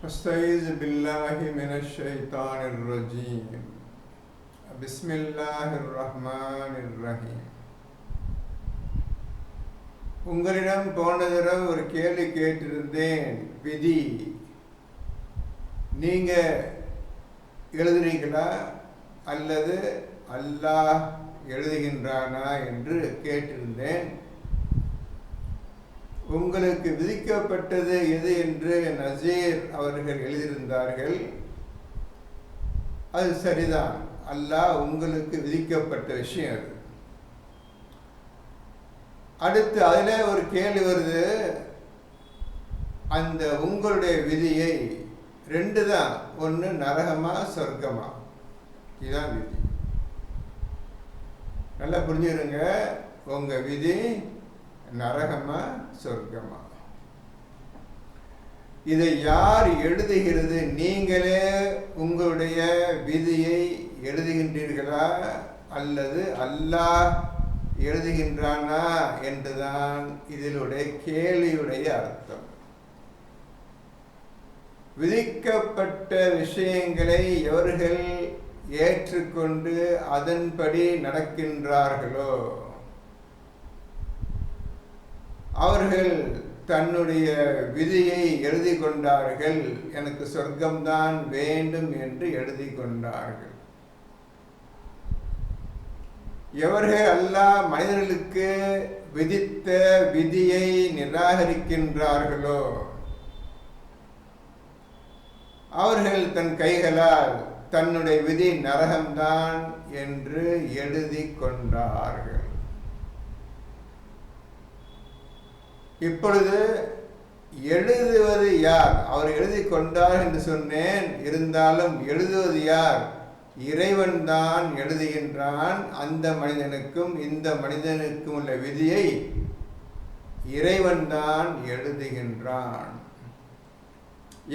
أستعيذ بالله من الشيطان الرجيم بسم الله الرحمن الرحيم. உங்களிடம் போன தடவை ஒரு கேள்வி கேட்டிருந்தேன். விதி நீங்க எழுதுறீங்களா அல்லது அல்லாஹ் எழுதுகின்றானா என்று கேட்டிருந்தேன். உங்களுக்கு விதிக்கப்பட்டது எது என்று நசீர் அவர்கள் எழுதியிருந்தார்கள். அது சரிதான், அல்லாஹ் உங்களுக்கு விதிக்கப்பட்ட விஷயம் அது. அடுத்து அதில் ஒரு கேள்வி வருது, அந்த உங்களுடைய விதியை ரெண்டு தான், ஒன்று நரகமா சொர்க்கமா, இதுதான் விதி. நல்லா புரிஞ்சுருங்க, உங்க விதி நரகமா சொர்க்கமா, இதை யார் எழுதுகிறது? நீங்களே உங்களுடைய விதியை எழுதுகின்றீர்களா அல்லது அல்லாஹ் எழுதுகின்றானா என்றுதான் இதனுடைய கேள்வியுடைய அர்த்தம். விதிக்கப்பட்ட விஷயங்களை எவர்கள் ஏற்றுக்கொண்டு அதன்படி நடக்கின்றார்களோ அவர்கள் தன்னுடைய விதியை எழுதி கொண்டார்கள். எனக்கு சொர்க்கம்தான் வேண்டும் என்று எழுதி கொண்டார்கள். எவர்கள் அல்லாஹ் மனிதர்களுக்கு விதித்த விதியை நிராகரிக்கின்றார்களோ அவர்கள் தன் கைகளால் தன்னுடைய விதி நரகம்தான் என்று எழுதி கொண்டார்கள். இப்பொழுது எழுதுவது யார்? அவர் எழுதி கொண்டார் என்று சொன்னேன், இருந்தாலும் எழுதுவது யார்? இறைவன் தான் எழுதுகின்றான். அந்த மனிதனுக்கும் இந்த மனிதனுக்கும் உள்ள விதியை இறைவன் தான் எழுதுகின்றான்.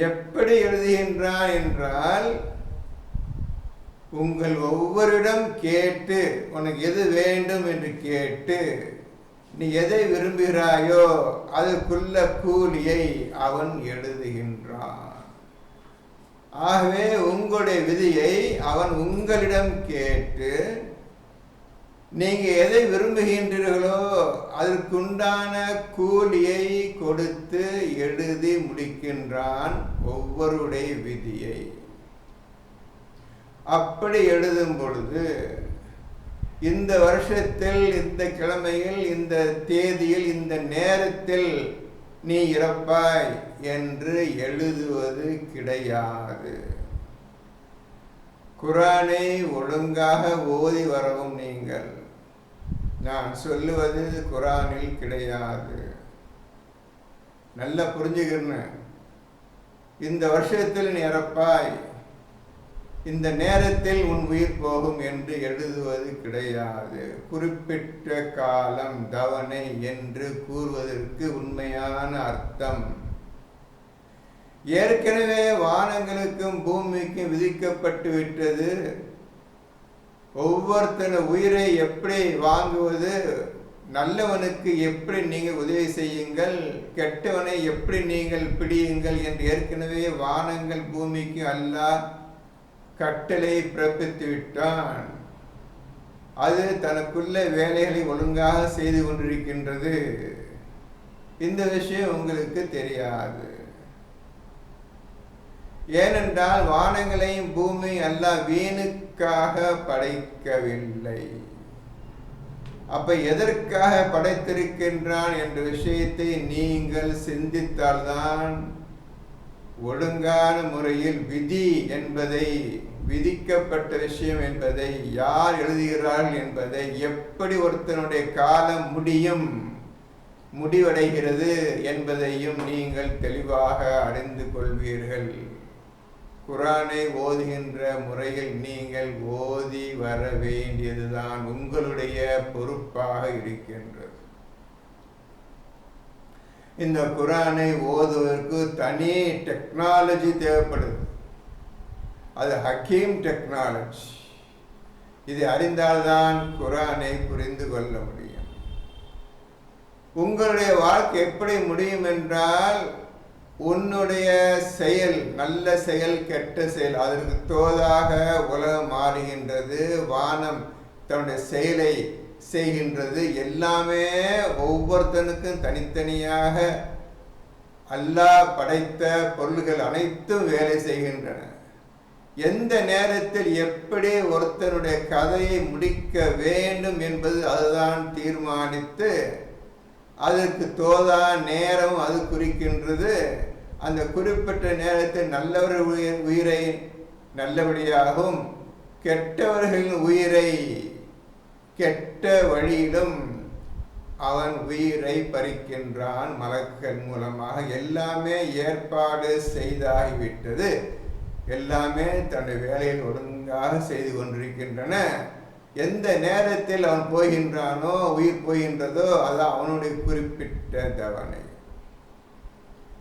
எப்படி எழுதுகின்றான் என்றால், உங்கள் ஒவ்வொருடம் கேட்டு, உனக்கு எது வேண்டும் என்று கேட்டு நீ எதை விரும்புகிறாயோ அதுக்குள்ள கூலியை அவன் எழுதுகின்றான். ஆகவே உங்களுடைய விதியை அவன் உங்களிடம் கேட்டு நீங்க எதை விரும்புகின்றீர்களோ அதற்குண்டான கூலியை கொடுத்து எழுதி முடிக்கின்றான் ஒவ்வொருடைய விதியை. அப்படி எழுதும் பொழுது இந்த வருஷத்தில் இந்த கிழமையில் இந்த தேதியில் இந்த நேரத்தில் நீ இறப்பாய் என்று எழுதுவது கிடையாது. குர்ஆனை ஒழுங்காக ஓதி வரவும் நீங்கள். நான் சொல்லுவது குர்ஆனில் கிடையாது. நல்லா புரிஞ்சுக்கிறேன். இந்த வருஷத்தில் நீ இறப்பாய், இந்த நேரத்தில் உன் உயிர் போகும் என்று எழுதுவது கிடையாது. குறிப்பிட்ட காலம் தவணை என்று கூறுவதற்கு உண்மையான அர்த்தம் ஏற்கனவே வானங்களுக்கும் பூமிக்கும் விதிக்கப்பட்டு விட்டது. ஒவ்வொருத்தன உயிரை எப்படி வாங்குவது, நல்லவனுக்கு எப்படி நீங்கள் உதவி செய்யுங்கள், கெட்டவனை எப்படி நீங்கள் பிடியுங்கள் என்று ஏற்கனவே வானங்கள் பூமிக்கு அல்லாஹ் கட்டளை பிறப்பித்து விட்டான். அது தனக்குள்ள வேலைகளை ஒழுங்காக செய்து கொண்டிருக்கின்றது. இந்த விஷயம் உங்களுக்கு தெரியாது. ஏனென்றால் வானங்களையும் பூமி அல்லாஹ் வீணுக்காக படைக்கவில்லை. அப்ப எதற்காக படைத்திருக்கின்றான் என்ற விஷயத்தை நீங்கள் சிந்தித்தால்தான் ஒழுங்கான முறையில் விதி என்பதை, விதிக்கப்பட்ட விஷயம் என்பதை, யார் எழுதுகிறார்கள் என்பதை, எப்படி ஒருத்தனுடைய காலம் முடிவடைகிறது என்பதையும் நீங்கள் தெளிவாக அறிந்து கொள்வீர்கள். குர்ஆனை ஓதுகின்ற முறையில் நீங்கள் ஓதி வர வேண்டியதுதான் உங்களுடைய பொறுப்பாக இருக்கின்றது. இந்த குர்ஆனை ஓதுவதற்கு தனி டெக்னாலஜி தேவைப்படுது. அது ஹக்கீம் டெக்னாலஜி. இதை அறிந்தால்தான் குர்ஆனை புரிந்து கொள்ள முடியும். உங்களுடைய வாழ்க்கை எப்படி முடியும் என்றால், உன்னுடைய செயல், நல்ல செயல் கெட்ட செயல், அதற்கு தோதாக உலகம் மாறுகின்றது, வானம் தன்னுடைய செயலை செய்கின்றது. எல்லாமே ஒவ்வொருத்தனுக்கும் தனித்தனியாக அல்லாஹ் படைத்த பொருள்கள் அனைத்தும் வேலை செய்கின்றன. எந்த நேரத்தில் எப்படி ஒருத்தனுடைய கதையை முடிக்க வேண்டும் என்பது அதுதான் தீர்மானித்து அதற்கு தோதா நேரம் அது குறிக்கின்றது. அந்த குறிப்பிட்ட நேரத்தில் நல்லவர் உயிரை நல்லபடியாகவும் கெட்டவர்களின் உயிரை கெட்ட வழியிலும் அவன் உயிரை பறிக்கின்றான். மலக்குகள் மூலமாக எல்லாமே ஏற்பாடு செய்தாகிவிட்டது. எல்லாமே தன்னுடைய வேலையில் ஒழுங்காக செய்து கொண்டிருக்கின்றன. எந்த நேரத்தில் அவன் போகின்றானோ, உயிர் போகின்றதோ, அது அவனுடைய குறிப்பிட்ட தவணை.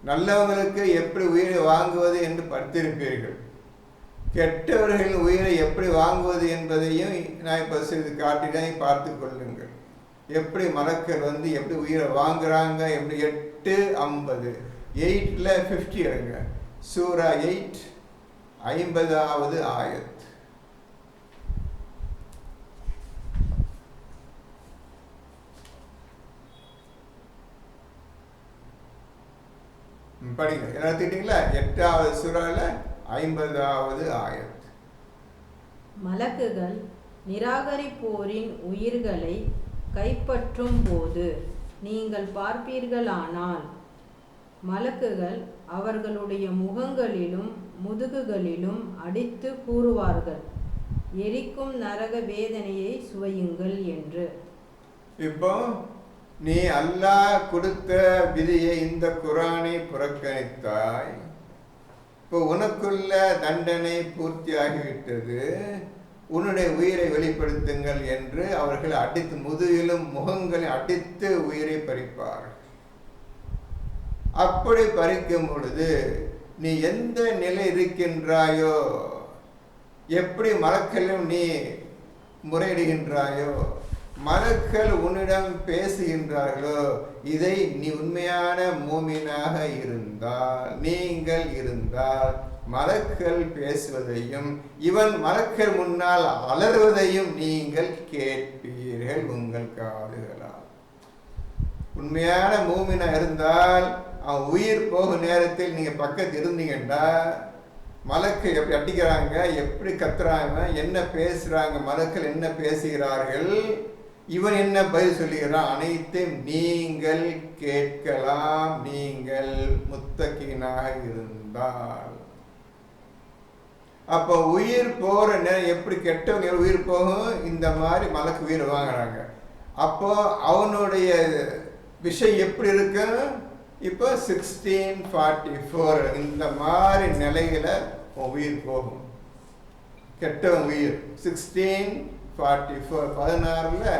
நல்லவங்களுக்கு எப்படி உயிரை வாங்குவது என்று படித்திருப்பீர்கள். கெட்டவர்கள் உயிரை எப்படி வாங்குவது என்பதையும் நான் இப்போ செய்து காட்டினேன், பார்த்து கொள்ளுங்கள். எப்படி மலக்கள் எப்படி உயிரை வாங்குறாங்க, எப்படி 8:50 8ல் 50 எடுங்க. சூரா 8 50வது ஆயத். படிங்க, எல்லாத்திட்டீங்களா? 8வது சூறால 50வது ஆயத். மலக்குகள் நிராகரிப்போரின் உயிர்களை கைப்பற்றும் போது நீங்கள் பார்ப்பீர்களானால் மலக்குகள் அவர்களுடைய முகங்களிலும் முதுகுகளிலும் அடித்து கூறுவார்கள், எரிக்கும் நரக வேதனையை சுவையுங்கள் என்று. இப்போ நீ அல்லாஹ் கொடுத்த விதியை, இந்த குர்ஆனை புறக்கணித்தாய். இப்போ உனக்குள்ள தண்டனை பூர்த்தியாகிவிட்டது, உன்னுடைய உயிரை வெளிப்படுத்துங்கள் என்று அவர்கள் அடித்து, முதுகிலும் முகங்களை அடித்து உயிரை பறிப்பார். அப்படி பறிக்கும் பொழுது நீ எந்த நிலை இருக்கின்றாயோ, எப்படி மலக்களிலும் நீ முறையிடுகின்றாயோ, மலக்கள் உன்னிடம் பேசுகின்றார்களோ, இதை நீ உண்மையான மூமினாக இருந்தால், நீங்கள் இருந்தால் மலக்கள் பேசுவதையும் இவன் மலக்கள் முன்னால் அலறுவதையும் நீங்கள் கேட்பீர்கள் உங்கள் காதுகளால். உண்மையான மூமினா இருந்தால் அவன் உயிர் போகும் நேரத்தில் நீங்க பக்கத்தில் இருந்தீங்கன்னா, மலக்கள் எப்படி அடிக்கிறாங்க, எப்படி கத்துறாங்க, என்ன பேசுறாங்க, மலக்கள் என்ன பேசுகிறார்கள், இவன் என்ன பதில் சொல்லுகிறான், அனைத்தையும் நீங்கள் கேட்கலாம், நீங்கள் முத்தகீனாக இருந்தால். அப்போ உயிர் போற நேரம் எப்படி கெட்டவங்க உயிர் போகும், இந்த மாதிரி மலக்கு உயிர் வாங்குறாங்க. அப்போ அவனுடைய விஷயம் எப்படி இருக்கு, இப்போ 1644 இந்த மாதிரி நிலையில உயிர் போகும், கெட்டவன் உயிர். 1644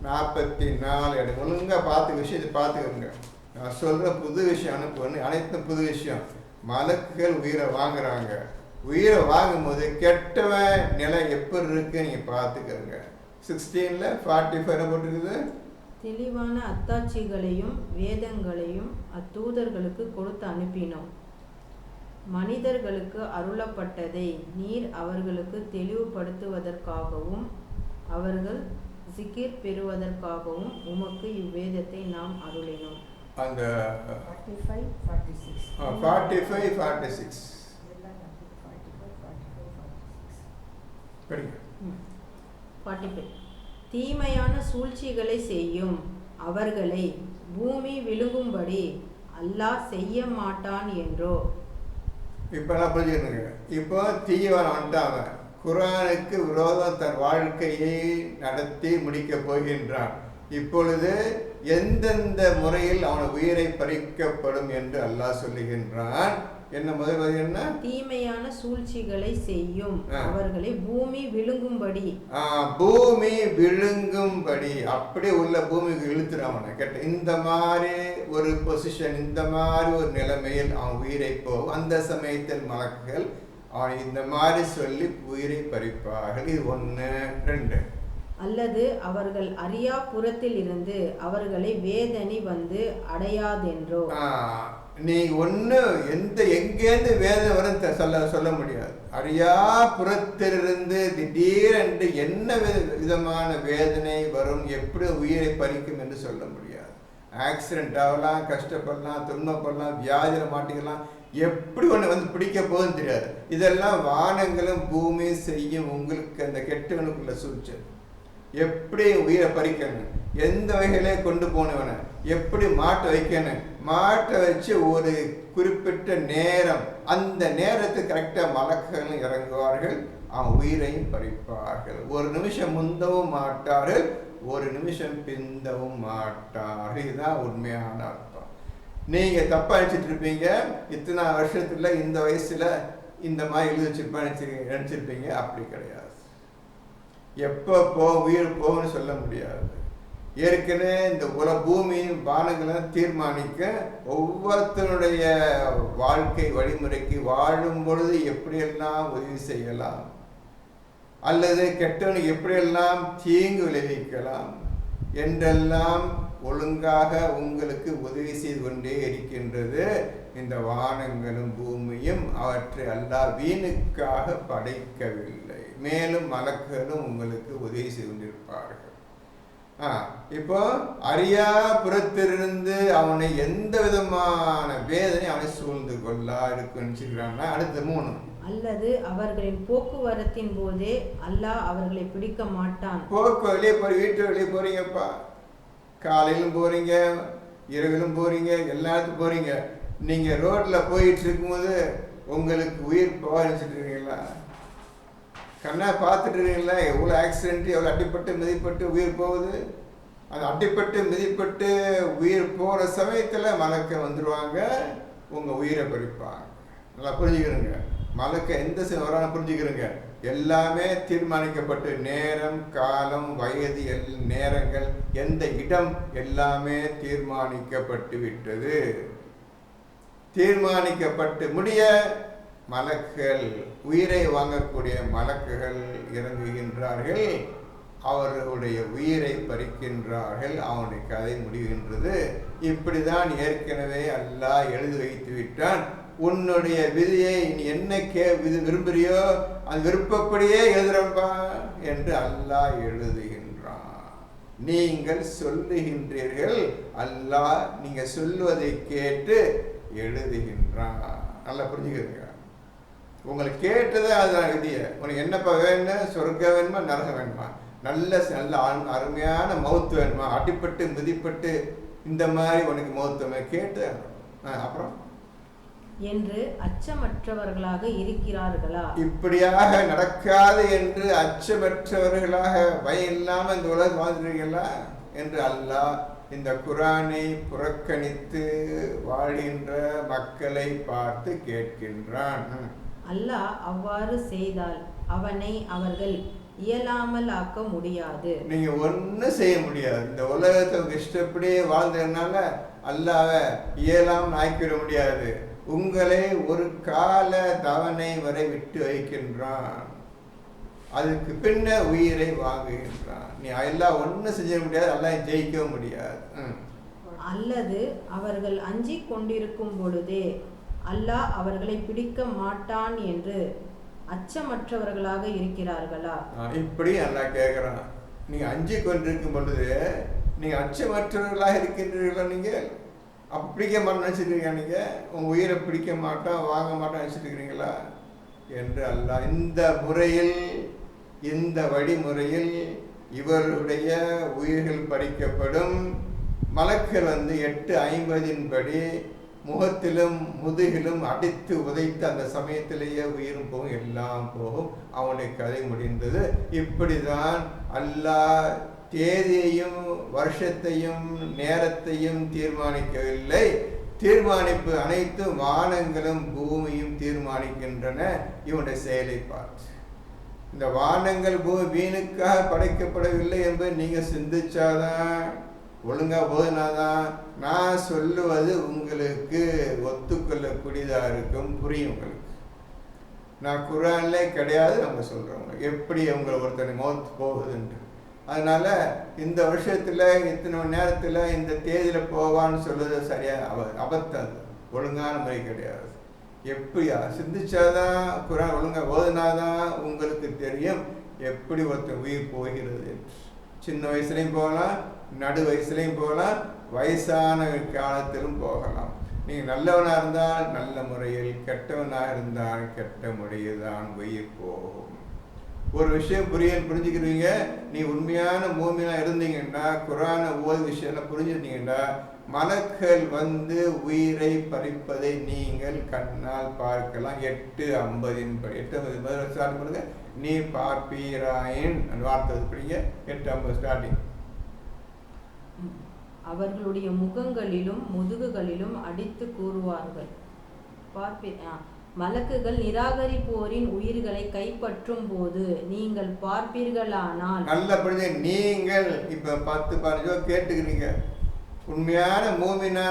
16:44 எடுங்க. ஒழுங்கா பார்த்து விஷயத்தை பார்த்துக்கோங்க. நான் சொல்ற புது விஷயம் அனுப்புவேன், அனைத்தும் புது விஷயம். மலக்குகள் உயிரை வாங்குறாங்க. உயிரை வாங்கும் போது கெட்டவன் நிலை எப்படி இருக்கு நீங்க பார்த்துக்கோங்க. 16:45 போட்டுருக்குது. தெளிவான அத்தாட்சிகளையும் வேதங்களையும் அத்தூதர்களுக்கு கொடுத்து அனுப்பினோம். மனிதர்களுக்கு அருளப்பட்டதை நீர் அவர்களுக்கு தெளிவுபடுத்துவதற்காகவும் அவர்கள் ஜிகிர் பெறுவதற்காகவும் உமக்கு இவ்வேதத்தை நாம் அருளினோம். அந்த 45-46 45-46 45. தீமையான சூழ்ச்சிகளை செய்யும் அவர்களை பூமி விழுங்கும்படி அல்லாஹ் செய்ய மாட்டான் என்றோ. இப்போ நான் புரிஞ்சுக்கணுங்க. இப்போ தீயவன் வந்துட்டாங்க, குர்ஆனுக்கு விரோதம் தன் வாழ்க்கையை நடத்தி முடிக்கப் போகின்றான். இப்பொழுது எந்தெந்த முறையில் அவன் உயிரை பறிக்கப்படும் என்று அல்லாஹ் சொல்லுகின்றான். என்ன முதல் என்ன, தீமையான சூழ்ச்சிகளை செய்யும் அவர்களை பூமி விழுங்கும்படி. பூமி விழுங்கும்படி, அப்படி உள்ள பூமிக்கு இழுத்துறான் அவனை. கேட்ட இந்த மாதிரி ஒரு பொசிஷன், இந்த மாதிரி ஒரு நிலைமையில் அவன் உயிரை போகும். அந்த சமயத்தில் மலக்குகள் அவன் இந்த மாதிரி சொல்லி உயிரை பறிப்பார்கள். இது 1. 2. அல்லது அவர்கள் அறியா புறத்தில் இருந்து அவர்களை வேதனை வந்து அடையாதென்றோ. நீ ஒன்று எங்கேருந்து வேதனை வரும் சொல்ல முடியாது. அறியா புறத்திலிருந்து திடீரென்று என்ன விதமான வேதனை வரும், எப்படி உயிரை பறிக்கும் என்று சொல்ல முடியாது. ஆக்சிடென்ட் ஆகலாம், கஷ்டப்படலாம், துன்பப்படலாம், வியாதியில் மாட்டிக்கலாம், எப்படி ஒன்று வந்து பிடிக்க போகுதுன்னு தெரியாது. இதெல்லாம் வானங்களும் பூமியும் செய்யும் உங்களுக்கு அந்த கெட்டவனுக்குள்ள சூழ்ச்சி. எப்படி உயிரை பறிக்கணும், எந்த வகையிலே கொண்டு போனவனை எப்படி மாட்ட வைக்கணும், மாட்ட வச்சு ஒரு குறிப்பிட்ட நேரம், அந்த நேரத்துக்கு கரெக்டாக மலக்குகளும் இறங்குவார்கள், அவன் உயிரையும் பறிப்பார்கள். ஒரு நிமிஷம் முந்தவும் மாட்டார்கள், ஒரு நிமிஷம் பிந்தவும் மாட்டார்கள். இதுதான் உண்மையான அர்த்தம். நீங்கள் தப்பாக நினச்சிட்டு இருப்பீங்க, இத்தனை வருஷத்துல இந்த வயசுல இந்த மாதிரி எழுதி வச்சிருப்பா நினச்சிருப்பீங்க. அப்படி கிடையாது. எப்போ உயிர் போகும்னு சொல்ல முடியாது. ஏற்கனவே இந்த பூமியின் வானங்களை தீர்மானிக்க ஒவ்வொருத்தருடைய வாழ்க்கை வழிமுறைக்கு வாழும் பொழுது எப்படியெல்லாம் உதவி செய்யலாம், அல்லது கெட்டவனுக்கு எப்படியெல்லாம் தீங்கு விளைவிக்கலாம் என்றெல்லாம் ஒழுங்காக உங்களுக்கு உதவி செய்து கொண்டே இருக்கின்றது இந்த வானங்களும் பூமியும். அவற்றை அல்லாஹ் வீணுக்காக படைக்கவில்லை. மேலும் மலக்குகளும் உங்களுக்கு உதவி செய்து கொண்டிருப்பார்கள். இப்போ அறியா புறத்திலிருந்து அவனை எந்த விதமான வேதனை அவனை சூழ்ந்து கொள்ளா இருக்குன்னு. அடுத்து 3, அல்லது அவர்களின் போக்குவரத்தின் போதே அல்லாஹ் அவர்களை பிடிக்க மாட்டான். வெளியே வீட்டு வெளியே போறீங்கப்பா, காலையிலும் போறீங்க, இரவிலும் போறீங்க, எல்லாத்துக்கும் போறீங்க. நீங்க ரோட்ல போயிட்டு இருக்கும்போது உங்களுக்கு உயிர் போக நினைச்சிட்டு கண்ணா பார்த்துட்டு இருக்கீங்களா? எவ்வளோ ஆக்சிடென்ட், எவ்வளோ அடிப்பட்டு மிதிப்பட்டு உயிர் போகுது. அந்த அடிப்பட்டு மிதிப்பட்டு உயிர் போகிற சமயத்தில் மலக்க வந்துடுவாங்க, உங்கள் உயிரை பறிப்பாங்க. நல்லா புரிஞ்சுக்கிறோங்க. மலக்க எந்த வரான புரிஞ்சுக்கிறோங்க. எல்லாமே தீர்மானிக்கப்பட்டு நேரம், காலம், வயது, நேரங்கள், எந்த இடம் எல்லாமே தீர்மானிக்கப்பட்டு விட்டது. தீர்மானிக்கப்பட்டு முடிய மலக்குகள், உயிரை வாங்கக்கூடிய மலக்குகள் இறங்குகின்றார்கள், அவர்களுடைய உயிரை பறிக்கின்றார்கள், அவனுடைய கதை முடிகின்றது. இப்படிதான் ஏற்கனவே அல்லாஹ் எழுதி வைத்து விட்டான். உன்னுடைய விதியை நீ என்ன விரும்புறியோ அது விருப்பப்படியே எழுதுறப்பா என்று அல்லாஹ் எழுதுகின்றான். நீங்கள் சொல்லுகின்றீர்கள், அல்லாஹ் நீங்க சொல்வதை கேட்டு எழுதுகின்றான். நல்லா புரிஞ்சுக்கிறீங்க. உங்களுக்கு கேட்டதே அதுதான் விதியை. உனக்கு என்னப்பா வேணும், சொர்க்கம் வேணுமா, நரகம் வேணுமா, நல்ல அருமையான மௌத்து வேணுமா, அடிப்பட்டு மிதிப்பட்டு இந்த மாதிரி உனக்கு மௌத்துமே கேட்டு அப்புறம் என்று அச்சமற்றவர்களாக இருக்கிறார்களா? இப்படியாக நடக்காது என்று அச்சமற்றவர்களாக பயம் இல்லாம இந்த உலகம் வாழ்கிறீர்களா என்று அல்லாஹ் இந்த குரானை புறக்கணித்து வாழ்கின்ற மக்களை பார்த்து கேட்கின்றான். அல்லாஹ் அவ்வாறு செய்தால் அவனை அவர்கள் இயலாமல் ஆக்க முடியாது. நீங்க ஒன்றும் செய்ய முடியாது. இந்த உலகத்தை உங்க இஷ்டப்படியே வாழ்ந்ததுனால அல்லாஹ்வை இயலாமல் ஆக்கிவிட முடியாது. உங்களை ஒரு கால தவணை வரை விட்டு வைக்கின்றான், அதுக்கு பின்ன உயிரை வாங்குகின்றான். நீ எல்லாம் ஒன்றும் செஞ்ச முடியாது, எல்லாம் ஜெயிக்க முடியாது. அல்லது அவர்கள் அஞ்சிக் கொண்டிருக்கும் பொழுதே அல்லாஹ் அவர்களை பிடிக்க மாட்டான் என்று அச்சமற்றவர்களாக இருக்கிறார்களா? இப்படி அல்லாஹ் கேட்கிறான். நீங்க அஞ்சி கொண்டிருக்கும் பொழுது நீங்க அச்சமற்றவர்களாக இருக்கின்றீர்களா? நீங்க அப்ப பிடிக்க மாட்டேன்னு நினைச்சிருக்கீங்க? நீங்க உங்க உயிரை பிடிக்க மாட்டோம், வாங்க மாட்டோம் நினைச்சிட்டு இருக்கிறீங்களா என்று அல்லாஹ் இந்த முறையில், இந்த வழிமுறையில் இவருடைய உயிர்கள் பறிக்கப்படும். மலக்குகள் 8:50 படி முகத்திலும் முதுகிலும் அடித்து உதைத்து அந்த சமயத்திலேயே உயிரும் போகும், எல்லாம் போகும். அவனுடைய கதை முடிந்தது. இப்படிதான் அல்லாஹ் தேதியையும் வருஷத்தையும் நேரத்தையும் தீர்மானிக்கவில்லை. தீர்மானிப்பு அனைத்து வானங்களும் பூமியும் தீர்மானிக்கின்றன. இவனுடைய செயலை பார்த்து இந்த வானங்கள் பூமி வீணுக்காக படைக்கப்படவில்லை என்பதை நீங்க சிந்திச்சாதான், ஒழுங்கா போதுனாதான் நான் சொல்லுவது உங்களுக்கு ஒத்துக்கொள்ளக்கூடியதா இருக்கும், புரியும் உங்களுக்கு. நான் குரான்லே கிடையாது, நம்ம சொல்றோம் எப்படி உங்களை ஒருத்தனை மௌத் போகுதுன்ட்டு. அதனால இந்த வருஷத்துல இத்தனை மணி நேரத்துல இந்த தேதியில போவான்னு சொல்லுறது சரியா அபத்தம். ஒழுங்கான முறை கிடையாது. எப்படியா சிந்திச்சாதான் குரான் ஒழுங்காக ஓதுனாதான் உங்களுக்கு தெரியும் எப்படி ஒருத்தர் உயிர் போகிறது என்று. சின்ன வயசுலையும் போகலாம், நடு வயசுலையும் போகலாம், வயசான காலத்திலும் போகலாம். நீங்கள் நல்லவனாக இருந்தால் நல்ல முறையில், கெட்டவனாக இருந்தால் கெட்ட முறையில் தான் உயிர் போகும். ஒரு விஷயம் புரிஞ்சுக்கிறீங்க. நீ உண்மையான மூமினாக இருந்தீங்கன்னா, குரானை ஓது விஷயம் புரிஞ்சுருந்தீங்கன்னா, மலக்கள் வந்து உயிரை பறிப்பதை நீங்கள் கண்ணால் பார்க்கலாம். 8:50 8:50 ஸ்டார்ட் பண்ணுங்க. நீ பார்ப்பீராயின் அந்த வார்த்தை படிங்க. 8:50 ஸ்டார்டிங். அவர்களுடைய முகங்களிலும் முதுகுகளிலும் அடித்து கூறுவார்கள். மலக்குகள் நிராகரிப்போரின் உயிர்களை கைப்பற்றும் போது நீங்கள் பார்ப்பீர்களானால். நல்லபடியா நீங்கள் இப்ப 10-15 கேட்டுக்கிறீங்க. உண்மையான மூமினா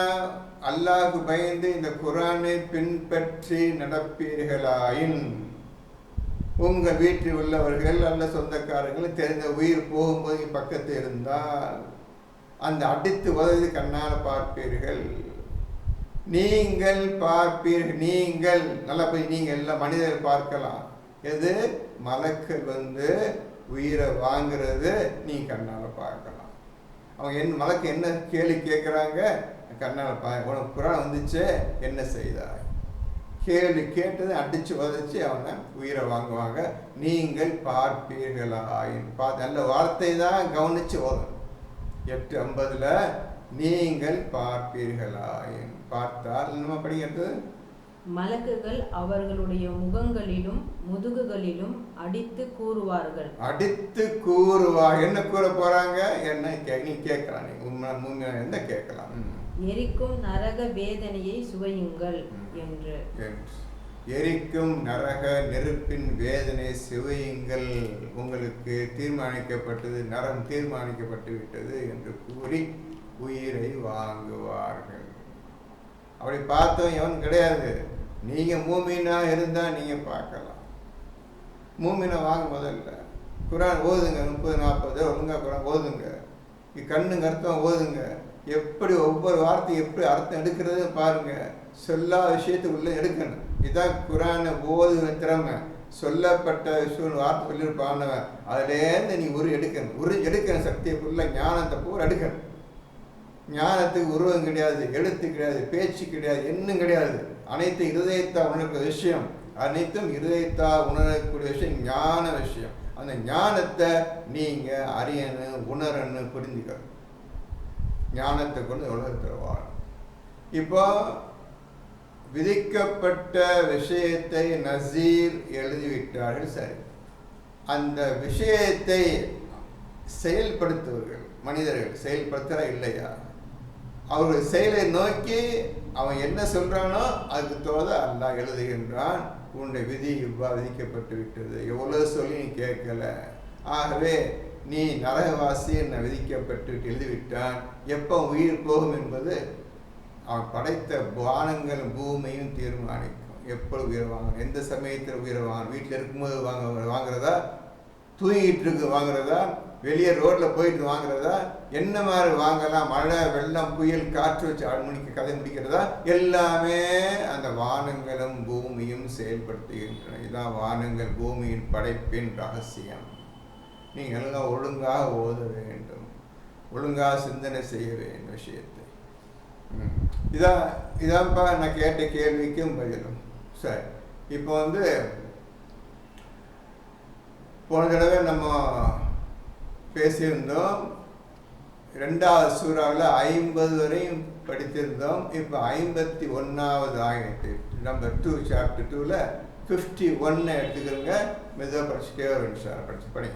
அல்லாஹ்வுக்கு பயந்து இந்த குர்ஆனை பின்பற்றி நடப்பீர்களாயின், உங்கள் வீட்டில் உள்ளவர்கள் அல்ல சொந்தக்காரர்கள் தெரிந்த உயிர் போகும்போது பக்கத்தில் இருந்தால் அந்த அடித்து உதவி கண்ணால் பார்ப்பீர்கள். நீங்கள் பார்ப்பீர்கள். நீங்கள் நல்லா போய் நீங்கள் எல்லாம் மனிதர் பார்க்கலாம். எது மலக்கள் வந்து உயிரை வாங்குறது நீ கண்ணால் பார்க்கலாம். அவங்க மலக்கு என்ன கேள்வி கேட்குறாங்க, கண்ணால் உனக்கு குர்ஆன் வந்துச்சு என்ன செய்தாய், கேள்வி கேட்டது அடித்து உதச்சி அவனை உயிரை வாங்குவாங்க. நீங்கள் பார்ப்பீர்களாயின் நல்ல வார்த்தை தான் கவனித்து ஓதும். 8:50 நீங்கள் பார்ப்பீர்களாயின் பார்த்தால் நம்ம படிக்கிறது. மலக்குகள் அவர்களுடைய முகங்களிலும் முதுகுகளிலும் அடித்து கூறுவார்கள். அடித்து கூறுவார். என்ன கூற போறாங்க? என்ன நீ கேட்கலாம். நீ என்ன கேட்கலாம்? எரிக்கும் நரக வேதனையை சுவையுங்கள் என்று. எரிக்கும் நரக நெருப்பின் வேதனை சுவையுங்கள், உங்களுக்கு தீர்மானிக்கப்பட்டது, நரம் தீர்மானிக்கப்பட்டு விட்டது என்று கூறி உயிரை வாங்குவார்கள். அப்படி பார்த்தோம் எவன் கிடையாது. நீங்க மூமினா இருந்தா நீங்க பார்க்கலாம். மூமினை வாங்க முதல்ல குர்ஆன் ஓதுங்க. 30-40 ஒழுங்கா குர்ஆன் ஓதுங்க. கண்ணுங்க அர்த்தம் ஓதுங்க. எப்படி ஒவ்வொரு வார்த்தையும் எப்படி அர்த்தம் எடுக்கிறது பாருங்க. சொல்லா விஷயத்துக்குள்ள எடுக்கணும். இதுதான் குர்ஆனை ஓதுகிற திறமை. சொல்லப்பட்ட விஷயம் வார்த்தை சொல்லியிருப்பானவன் அதுலேருந்து நீ எடுக்கணும். சக்தியை ஃபுல்லாக ஞானத்தை பூரா எடுக்கணும். ஞானத்துக்கு உருவம் கிடையாது, எழுத்து கிடையாது, பேச்சு கிடையாது, என்னும் கிடையாது. அனைத்து இருதயத்தா உணர்கிற விஷயம், அனைத்தும் இருதயத்தா உணரக்கூடிய விஷயம் ஞான விஷயம். அந்த ஞானத்தை நீங்க அறியணும், உணரணும், புரிஞ்சுக்கணும். ஞானத்தை கொண்டு உலகத்தில் வாழணும். இப்போ விதிக்கப்பட்ட விஷயத்தை நசீர் எழுதிவிட்டார்கள். சரி, அந்த விஷயத்தை செயல்படுத்துவர்கள் மனிதர்கள் செயல்படுத்துறா இல்லையா? அவர்கள் செயலை நோக்கி அவன் என்ன சொல்றானோ அதுக்கு தோத அல்லாஹ் எழுதுகின்றான். உன்னுடைய விதி இவ்வாறு விதிக்கப்பட்டு விட்டது, எவ்வளவு சொல்லி நீ கேட்கல, ஆகவே நீ நரகவாசி என்ன விதிக்கப்பட்டு எழுதிவிட்டான். எப்போ உயிர் போகும் என்பது அவன் படைத்த வானங்கள் பூமியும் தீர்மானிக்கும். எப்பொழுது உயிர் வாங்க, எந்த சமயத்தில் உயிரை வாங்க, வீட்டில் இருக்கும்போது வாங்குறதா, தூங்கிட்டு இருக்கு வாங்குறதா, வெளியே ரோட்டில் போயிட்டு வாங்குறதா, என்ன மாதிரி வாங்கலாம், மழை வெள்ளம் புயல் காற்று வச்சு கதை முடிக்கிறதா, எல்லாமே அந்த வானங்களும் பூமியும் செயல்படுத்துகின்றன. இதுதான் வானங்கள் பூமியின் படைப்பின் ரகசியம். நீங்கள் எல்லாம் ஒழுங்காக ஓத வேண்டும், ஒழுங்காக சிந்தனை செய்ய வேண்டும் விஷயத்தை. இதான்ப்பா நான் கேட்ட கேள்விக்கும் பதிலும். சரி, இப்போ போன தடவை நம்ம பேசியிருந்தோம். 2வது சூறாவில் 50 வரையும் படித்திருந்தோம். இப்போ 51வது ஆயத்து நம்பர் 2 சாப்டர் 2ல் 51 எடுத்துக்கிறோங்க. மெதுவாக படிச்சுட்டே ஒரு நிமிஷம் படிச்சு படி.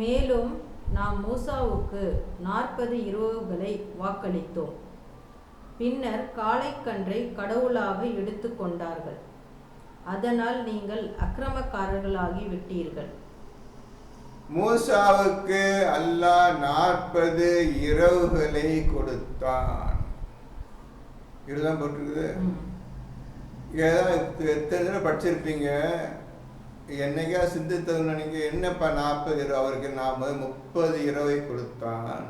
மேலும் நாம் மூசாவுக்கு 40 இரவுகளை வாக்களித்தோம். பின்னர் காளைக்கன்றை கடவுளாக எடுத்து கொண்டார்கள். அதனால் நீங்கள் அக்கிரமக்காரர்களாகி விட்டீர்கள். மூசாவுக்கு அல்லாஹ் 40 இரவுகளை கொடுத்தான். இதுதான் போட்டிருக்குது. எத்தனை தடவை படிச்சிருப்பீங்க, என்னைக்கா சிந்தித்தது நினைக்க. என்னப்பா 40 இரவு? அவருக்கு 30 இரவை கொடுத்தான்.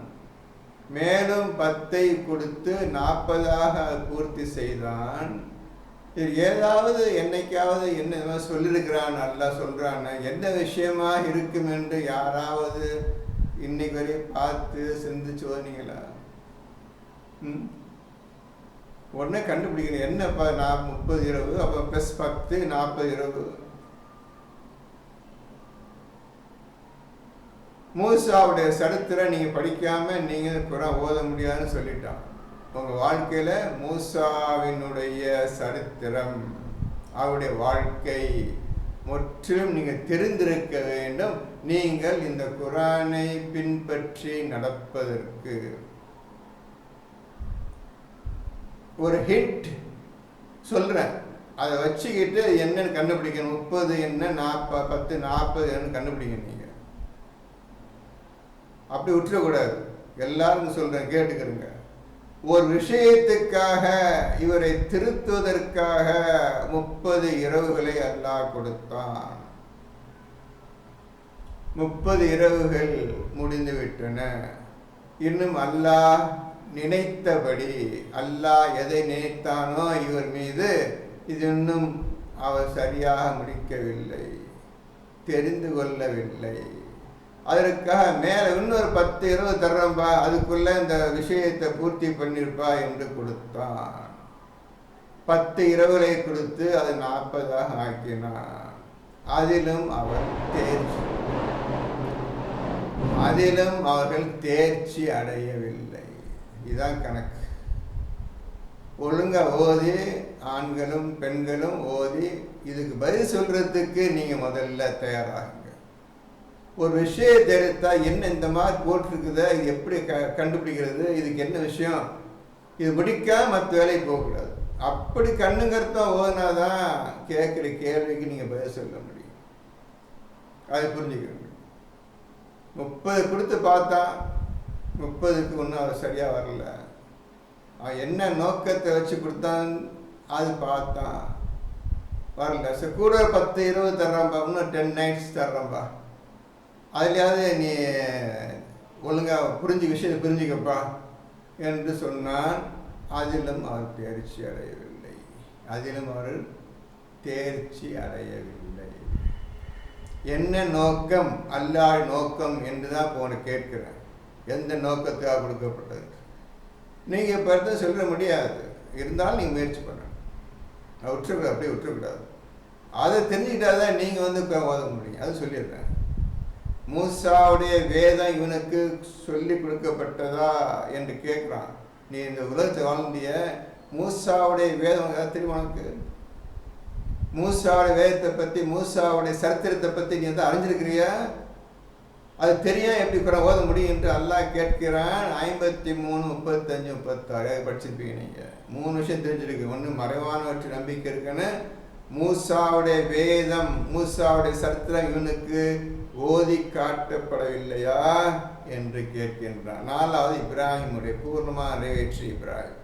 மேலும் 10 கொடுத்து 40 பூர்த்தி செய்தான். இது ஏதாவது என்னைக்காவது என்ன சொல்லியிருக்கிறான், நல்லா சொல்றான், எந்த விஷயமா இருக்கும் என்று யாராவது இன்னைக்கு வரையும் பார்த்து சிந்திச்சு வந்தீங்களா? உடனே கண்டுபிடிக்கணும். என்னப்பா 30 இரவு, அப்போ +10 40 இரவு. மூசாவுடைய சரித்திரம் நீங்க படிக்காம நீங்க குரான் ஓத முடியாதுன்னு சொல்லிட்டான். உங்க வாழ்க்கையில மூசாவினுடைய சரித்திரம், அவருடைய வாழ்க்கை முற்றிலும் நீங்க தெரிந்திருக்க வேண்டும். நீங்கள் இந்த குரானை பின்பற்றி நடப்பதற்கு ஒரு ஹிண்ட் சொல்றேன், அதை வச்சுக்கிட்டு என்னன்னு கண்டுபிடிக்கணும். 30 என்ன, 40 10 40 என்னன்னு கண்டுபிடிக்கணும். நீங்க அப்படி விட்டுறக்கூடாது. எல்லாரும் சொல்றேன், கேட்டுக்கிறங்க. ஒரு விஷயத்துக்காக இவரை திருத்துவதற்காக 30 இரவுகளை அல்லாஹ் கொடுத்தான். 30 இரவுகள் முடிந்து விட்டன. இன்னும் அல்லாஹ் நினைத்தபடி, அல்லாஹ் எதை நினைத்தானோ இவர் மீது, இது இன்னும் அவர் சரியாக முடிக்கவில்லை, தெரிந்து கொள்ளவில்லை. அதற்காக மேலே இன்னொரு 10 இரவு தர்றம்பா, அதுக்குள்ள இந்த விஷயத்தை பூர்த்தி பண்ணிருப்பா என்று கொடுத்தான். 10 இரவுகளை கொடுத்து அதை 40 ஆக்கினான். அதிலும் அவர்கள் தேர்ச்சி அடையவில்லை. இதுதான் கணக்கு. ஒழுங்கா ஓதி, ஆண்களும் பெண்களும் ஓதி இதுக்கு பதில் சொல்றதுக்கு நீங்க முதல்ல தயாராகுங்க. ஒரு விஷயத்தை எடுத்தா என்ன இந்த மாதிரி போட்டிருக்குத, இது எப்படி கண்டுபிடிக்கிறது, இதுக்கு என்ன விஷயம், இது முடிக்காம மற்ற வேலைக்கு போகக்கூடாது. அப்படி கண்ணுங்கருத்தம் ஓதுனாதான் கேட்குற கேள்விக்கு நீங்க பதில் சொல்ல முடியும். அதை புரிஞ்சுக்கணும். 30 கொடுத்து பார்த்தா 30க்கு ஒன்றும் அவர் சரியா வரல. அவன் என்ன நோக்கத்தை வச்சு கொடுத்தான் அது பார்த்தான், வரல. கூட 10 20 தர்றான்பா, இன்னும் 10 nights தர்றான்பா, அதுலையாவது நீ ஒழுங்கா விஷயத்தை புரிஞ்சுக்கப்பா என்று சொன்னான். அதிலும் அவர் தேர்ச்சி அடையவில்லை. என்ன நோக்கம், அல்லாஹ் நோக்கம் என்றுதான் போன கேட்கிறேன். எந்த நோக்கத்துக்காக கொடுக்கப்பட்டது நீங்க பார்த்து சொல்ல முடியாது. இருந்தாலும் நீங்க முயற்சி பண்ணணும். அப்படியே விட்டுறக்கூடாது. அதை தெரிஞ்சுக்கிட்டாதான் நீங்க ஓத முடியும். அது சொல்லிடுறேன். மூசாவுடைய வேதம் இவனுக்கு சொல்லி கொடுக்கப்பட்டதா என்று கேட்கிறான். நீ இந்த உலகத்தை வாழ்ந்திய மூசாவுடைய வேதம் தெரியுமா உனக்கு? மூசாவுடைய வேதத்தை பத்தி, மூசாவுடைய சரித்திரத்தை பத்தி நீ அறிஞ்சிருக்கிறியா? அது தெரியும் எப்படி ஓத முடியும் என்று அல்லாஹ் கேட்கிறான். 53 35 36 படிச்சிருப்பீங்க நீங்க. 3 விஷயம் தெரிஞ்சிருக்கு. ஒன்று, மறைவானவற்றை நம்பிக்கை இருக்குன்னு, மூசாவுடைய வேதம், மூசாவுடைய சரித்திரம் இவனுக்கு ஓதி காட்டப்படவில்லையா என்று கேட்கின்றான். 4வது, இப்ராஹிமுடைய பூர்ணமாக நிறைவேற்றி இப்ராஹிம்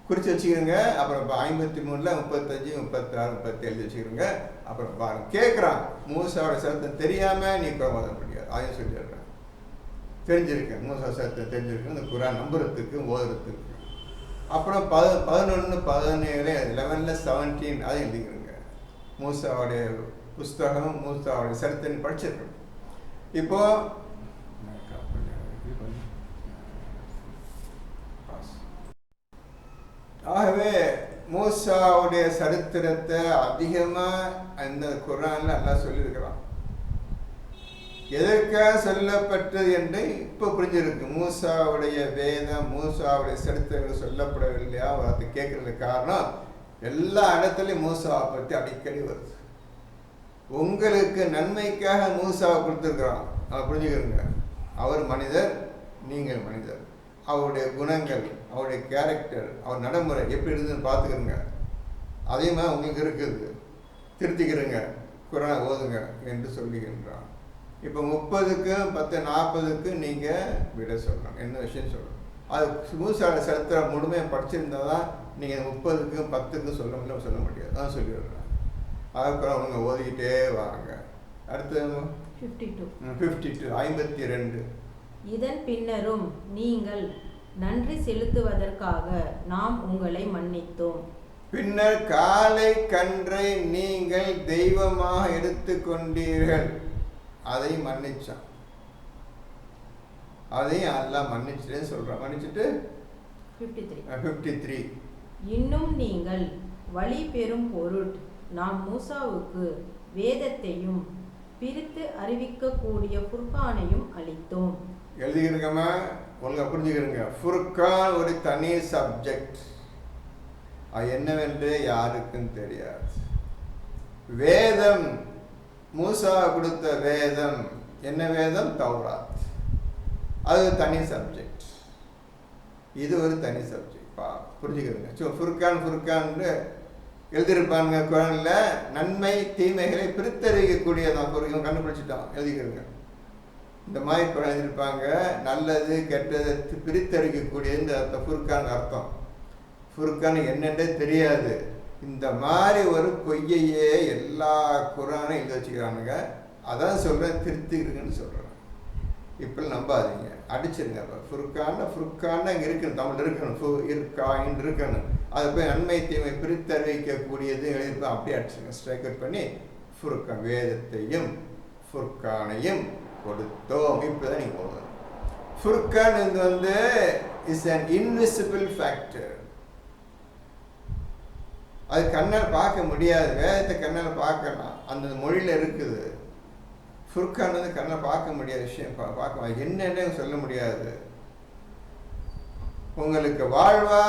குறித்து வச்சுக்கிறோங்க. அப்புறம் 53ல் 35 36 37 வச்சுக்கிறோங்க. அப்புறம் பாருங்க, கேட்குறான். மூசாவோட சரித்திரம் தெரியாம நீ ஓத முடியாது. அதையும் சொல்லிடுறேன். தெரிஞ்சிருக்கேன், மூசா சரித்திரம் தெரிஞ்சிருக்கேன், இந்த குரான் நம்புறதுக்கு ஓதுறதுக்கு. அப்புறம் 11 17 11 17 அதை எழுதிக்கிறோங்க. மூசாவுடைய புஸ்தகம், மூசாவுடைய சரித்திரம் படிச்சிருக்கோம். இப்போ ஆகவே மூசாவுடைய சரித்திரத்தை அதிகமா அந்த குர்ஆன்ல அல்லாஹ் சொல்லியிருக்கிறான். எதற்காக சொல்லப்பட்டது என்று இப்ப புரிஞ்சிருக்கு. மூசாவுடைய வேதம், மூசாவுடைய சரித்திரங்கள் சொல்லப்படவில்லையா? அதை கேட்கறதுக்கு காரணம் எல்லா இடத்துலையும் மூசாவை பற்றி அடிக்கடி வருது. உங்களுக்கு நன்மைக்காக மூசாவை கொடுத்துருக்குறான். அதை புரிஞ்சுக்கிறீங்க. அவர் மனிதர், நீங்கள் மனிதர். அவருடைய குணங்கள், அவருடைய கேரக்டர், அவர் நடைமுறை எப்படி இருந்ததுன்னு பார்த்துக்கிறங்க. அதே மாதிரி உங்களுக்கு இருக்குது, திருத்திக்கிறங்க, குர்ஆனை ஓதுங்க என்று சொல்லுகின்றான். இப்போ 30க்கு 10 40க்கு நீங்கள் விட சொல்லணும். என்ன விஷயம் சொல்லணும்? அது மூசாவோட சரித்திரம் முழுமையாக படிச்சிருந்தா தான் நீங்கள் 30க்கும் 10க்கும் சொல்ல முடியாது. அதான் சொல்லிடுறேன். அதுக்கப்புறம் அவங்க ஓதிக்கிட்டே வாங்க. அடுத்து 52 52. இதன் பின்னரும் நீங்கள் நன்றி செலுத்துவதற்காக நாம் உங்களை மன்னித்தோம். பின்னர் காளை கன்றை நீங்கள் தெய்வமாக எடுத்துக்கொண்டீர்கள். அதை மன்னிச்சான். அதையும் அல்லாஹ் மன்னிச்சுட்டேன்னு சொல்றான். மன்னிச்சுட்டு 53 இன்னும் நீங்கள் வழி பெறும் பொருட் நாம் மூசாவுக்கு வேதத்தையும் பிரித்து அறிவிக்கக்கூடிய ஃபுர்கானையும் அளித்தோம். எழுதிக்கிறங்கம்மா, ஒழுங்கா புரிஞ்சுக்கிறங்க. ஃபுர்கான் ஒரு தனி சப்ஜெக்ட். அது என்னவென்று யாருக்கும் தெரியாது. வேதம், மூசா கொடுத்த வேதம் என்ன வேதம்? தௌராத். அது தனி சப்ஜெக்ட். இது ஒரு தனி சப்ஜெக்ட். புரிஞ்சுக்கிறங்க. ஸோ ஃபுர்கான் எழுதியிருப்பாங்க குரான்ல. நன்மை தீமைகளை பிரித்தறிவிக்கக்கூடியதான். இவங்க கண்டுபிடிச்சிட்டான். எழுதிக்கிறங்க. இந்த மாதிரி குரான் எழுதியிருப்பாங்க. நல்லது கெட்டதை பிரித்தறிவிக்கக்கூடியது அந்த ஃபுர்கான் அர்த்தம். ஃபுர்கான் என்னென்றே தெரியாது. இந்த மாதிரி ஒரு பொய்யையே எல்லா குரானும் எழுதி வச்சுக்கிறானுங்க. அதான் சொல்கிறேன், திருத்திக்கிறீங்கன்னு சொல்கிறேன். இப்போ நம்பாதீங்க, அடிச்சிருங்க. ஃபுர்கான் இங்கே இருக்கணும், தமிழ் இருக்கணும், இருக்காயின்னு இருக்கணும். அதை போய் நன்மை தீமை பிரித்தறிவிக்கக்கூடியது எழுதியிருப்பேன். அப்படியே அடிச்சுங்க, ஸ்ட்ரைக் அவுட் பண்ணி ஃபுர்கான் வேதத்தையும் ஃபுர்கானையும் கொடுத்தோம். இப்போ தான் நீங்கள் போகணும். Furqan is an invisible factor. அது கண்ணால் பார்க்க முடியாது. வேதத்தை கண்ணால் பார்க்கலாம், அந்த மொழியில் இருக்குது. ஃபுர்கான் கண்ணால் பார்க்க முடியாத விஷயம். பார்க்க என்னன்னு சொல்ல முடியாது. உங்களுக்கு வாழ்வா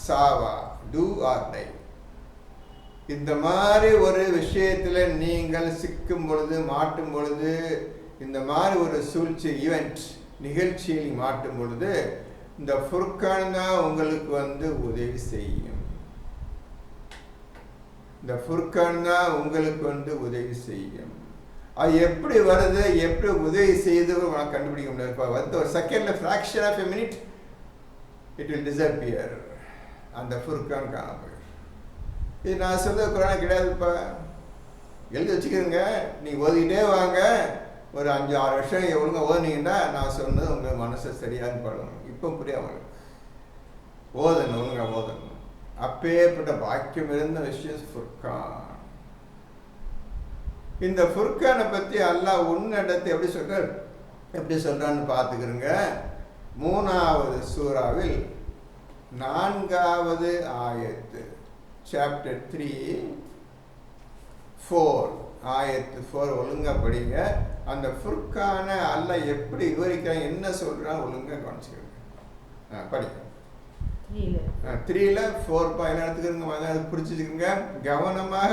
சாவா, டூ ஆர் டை. இந்த மாதிரி ஒரு விஷயத்தில் நீங்கள் சிக்கும் பொழுது, மாட்டும் பொழுது, இந்த மாதிரி ஒரு சூழ்ச்சி ஈவெண்ட் நிகழ்ச்சியில் மாட்டும் பொழுது இந்த ஃபுர்கான் தான் உங்களுக்கு உதவி செய்யும். இந்த ஃபுர்கான் தான் உங்களுக்கு உதவி செய்யும். அது எப்படி வருது, எப்படி உதவி செய்து கண்டுபிடிக்க முடியாது. இப்போ ஒரு செகண்ட்ல fraction of a minute it will disappear. அந்த ஃபுர்கான் காணாம. இது நான் சொல்ல குரான் கிடையாதுப்பா. எழுதி வச்சுக்கிறேங்க. நீங்கள் ஓதிக்கிட்டே வாங்க. ஒரு 5-6 வருஷம் ஒழுங்காக ஓதுனீங்கன்னா நான் சொன்னது உங்கள் மனசை சரியான்னு படணும். இப்போ புரியாது. ஓதணும், ஒழுங்காக ஓதணும். அப்பேற்பட்ட பாக்கியம் இருந்த விஷயம் ஃபுர்கான். இந்த ஃபுர்கானை பற்றி அல்லாஹ் உன்னடத்தை எப்படி சொல்றான்னு பார்த்துக்கிறங்க. 3வது சூறாவில் 4வது ஆயத்து, சாப்டர் 3:4, ஆயத்து 4 ஒழுங்கா படிங்க. அந்த ஃபுர்கானை அல்லாஹ் எப்படி விவரிக்கிறான், என்ன சொல்றான் ஒழுங்கா கவனிச்சுக்கிறேன். படிங்க. 3ல 4 எடுத்துக்கிறங்க. அது பிடிச்சிருக்குங்க. கவனமாக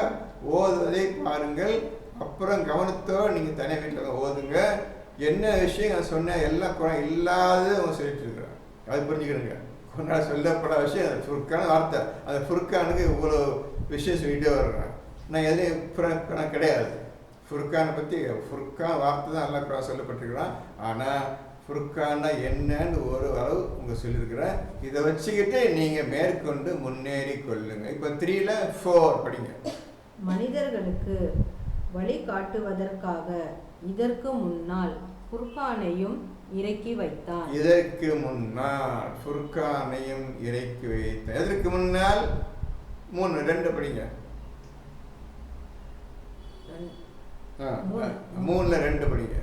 ஓதுவதை பாருங்கள். அப்புறம் கவனத்தோடு நீங்கள் தனியாக வீட்டில் ஓதுங்க. என்ன விஷயம் சொன்ன எல்லாம் குரான் இல்லாத அவங்க சொல்லிட்டு இருக்கிறாங்க. அது புரிஞ்சுக்கிறேங்க. கொண்டாட சொல்லப்படாத விஷயம் அது ஃபுர்கான் வார்த்தை. அந்த ஃபுர்கானுக்கு இவ்வளோ விஷயம் சொல்லிகிட்டே வர்றேன். நான் எதையும் கிடையாது. ஃபுர்கானை பற்றி ஃபுர்கான் வார்த்தை தான் எல்லாம் குரான் சொல்லப்பட்டிருக்கிறான். ஆனால் ஃபுர்கான்னா என்னன்னு ஒரு அளவு உங்கள் சொல்லியிருக்கிறேன். இதை வச்சுக்கிட்டு நீங்கள் மேற்கொண்டு முன்னேறி கொள்ளுங்க. இப்போ 3ல 4 படிங்க. மனிதர்களுக்கு வழி காட்டுவதற்காக இதற்கு முன்னால் ஃபுர்கானையும் இறக்கி வைத்தான். இதற்கு முன்னால் ஃபுர்கானையும் இறக்கி வைத்தான். எதற்கு முன்னால்? 2 படிங்க. 3ல 2 படிங்க.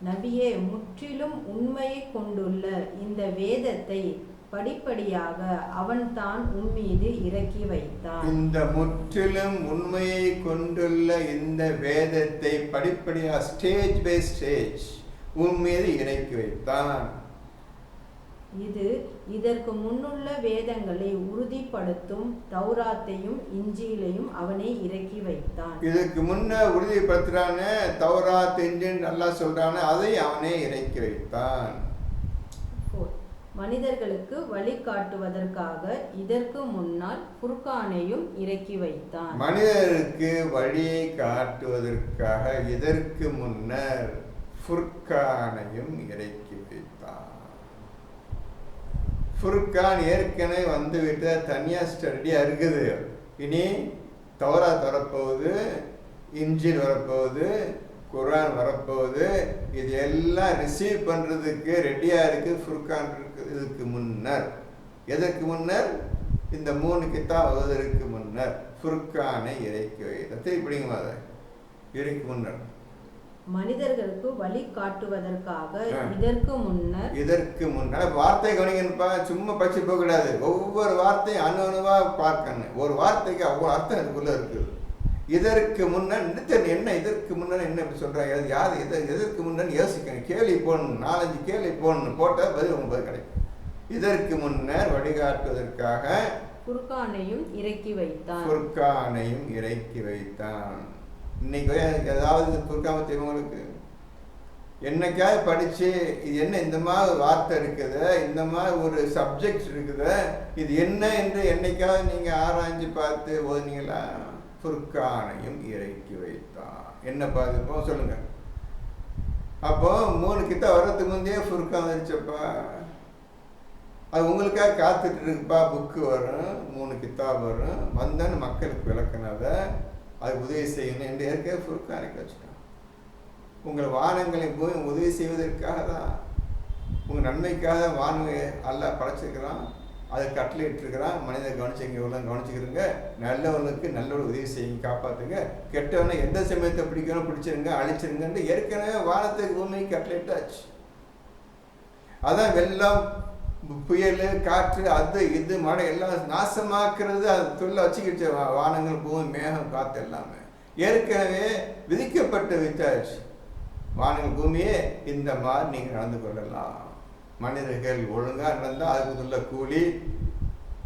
நபியே, முற்றிலும் உண்மையை கொண்டுள்ள இந்த வேதத்தை படிப்படியாக அவன் தான் உன்மீது இறக்கி வைத்தான். இந்த முற்றிலும் உண்மையை கொண்டுள்ள இந்த வேதத்தை படிப்படியாக ஸ்டேஜ் பை ஸ்டேஜ் உன்மீது இறக்கி வைத்தான். இது இதற்கு முன்னுள்ள வேதங்களை உறுதிப்படுத்தும் தௌராத்தையும் இஞ்சிலையும் அவனே இறக்கி வைத்தான். இதுக்கு முன்ன உறுதிப்படுத்துறான தௌராத், இஞ்சில் நல்லா சொல்றான அதை அவனே இறக்கி வைத்தான். மனிதர்களுக்கு வழி காட்டுவதற்காக இதற்கு முன்னால் ஃபுர்கானையும் இறக்கி வைத்தான். மனிதருக்கு வழியை காட்டுவதற்காக இதற்கு முன்னர் ஃபுர்கானையும் இறக்கி வைத்தான். ஃபுர்கான் ஏற்கனவே வந்துவிட்ட தனியாக ஸ்டடியாக இருக்குது. இனி தௌராத் வரப்போகுது, இஞ்சில் வரப்போகுது, குர்ஆன் வரப்போகுது. இது எல்லாம் ரிசீவ் பண்ணுறதுக்கு ரெடியாக இருக்குது ஃபுர்கான் இருக்குது. இதுக்கு முன்னர், எதற்கு முன்னர்? இந்த 3 கித்தாப் வருவதற்கு முன்னர் ஃபுர்கானை இறக்கி வைத்தது. இப்படிங்க அதை இறக்கி முன்னர் மனிதர்களுக்கு வழி காட்டுவதற்காக இதற்கு முன்னர் வார்த்தை கவனிக்கணும்ப்பா. சும்மா படிச்சு போக கூடாது. ஒவ்வொரு வார்த்தையும் அணுவாக பார்க்கணும். ஒரு வார்த்தைக்கு அவ்வளோ அர்த்தம் இதுக்குள்ள இருக்குது. இதற்கு முன்னர் என்ன, இதற்கு முன்னர் என்ன இப்படி சொல்றாங்க? யார் எதற்கு முன்னர் யோசிக்கணும். கேள்வி போடணும், 4-5 கேள்வி போடணும். போட்டால் பதில் உங்களுக்கு கிடைக்கும். இதற்கு முன்னர் வழிகாட்டுவதற்காக ஃபுர்கானையும் இறக்கி வைத்தான். இன்னைக்கு ஏதாவது ஃபுர்கான் தெரியுமங்களுக்கு? என்னைக்காவது படிச்சு இது என்ன, இந்த மாதிரி வார்த்தை இருக்குது, இந்த மாதிரி ஒரு சப்ஜெக்ட் இருக்குது, இது என்ன என்று என்னைக்காவது நீங்க ஆராய்ஞ்சு பார்த்து ஓதுனீங்களா? ஃபுர்கானையும் இறக்கி வைத்தான். என்ன பார்த்துப்போம் சொல்லுங்க. அப்போ 3 கித்தாப் வர்றதுக்கு முந்தையே ஃபுர்கான் வந்துருச்சப்பா. அது உங்களுக்காக காத்துட்டு இருக்குப்பா. புக்கு வரும், 3 கித்தாப் வரும், வந்தான்னு மக்களுக்கு விளக்குனத அது உதவி செய்யணும் என்று ஏற்கனவே ஃபுர்கானை வச்சுட்டான். உங்கள் வானங்களை போய் உதவி செய்வதற்காக தான், உங்கள் நன்மைக்காக தான் வானங்களை அல்லாஹ் படைச்சிருக்கிறான். அதை கட்டளையிட்டிருக்கிறான். மனிதனை கவனிச்சுக்கிறங்க. நல்லவனுக்கு நல்லோட உதவி செய்யுங்க, காப்பாற்றுங்க. கெட்டவனை எந்த சமயத்தை பிடிக்கணும் பிடிச்சிருங்க, அழிச்சிருங்கன்னு ஏற்கனவே வானத்துக்கு பூமிக்கு கட்டளையிட்டாச்சு. அதான் வெள்ளம், புயல், காற்று, அது இது மழை எல்லாம் நாசமாக்குறது. அது தொல்லை வச்சுக்கிச்சு. வானங்கள், பூமி, மேகம், காற்று எல்லாமே ஏற்கனவே விதிக்கப்பட்டு விட்டாச்சு. வானங்கள், பூமியே இந்த மாதிரி நீங்கள் நடந்து கொள்ளலாம். மனிதர்கள் ஒழுங்காக நடந்தால் அதுக்குள்ள கூலி,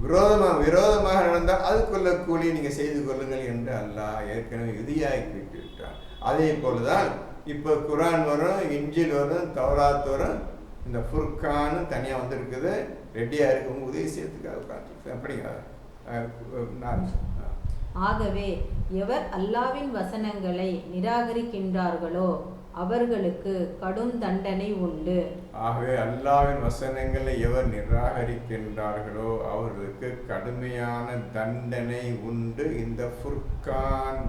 விரோதமாக நடந்தால் அதுக்குள்ள கூலி நீங்கள் செய்து கொள்ளுங்கள் என்று அல்லாஹ் ஏற்கனவே விதியாகி விட்டு விட்டார். அதே போலதான் இப்போ குர்ஆன் வரும், இன்ஜில் வரும், தௌராத் வரும். இந்த ஃபுர்கானும் தனியாக வந்திருக்குது, ரெடியாக இருக்கு. உங்க உதவி செய்யறதுக்காக உட்காந்துருக்கு. அப்படிங்க. ஆகவே எவர் அல்லாவின் வசனங்களை நிராகரிக்கின்றார்களோ அவர்களுக்கு கடும் தண்டனை உண்டு. ஆகவே அல்லாவின் வசனங்களை எவர் நிராகரிக்கின்றார்களோ அவர்களுக்கு கடுமையான தண்டனை உண்டு. இந்த ஃபுர்கான்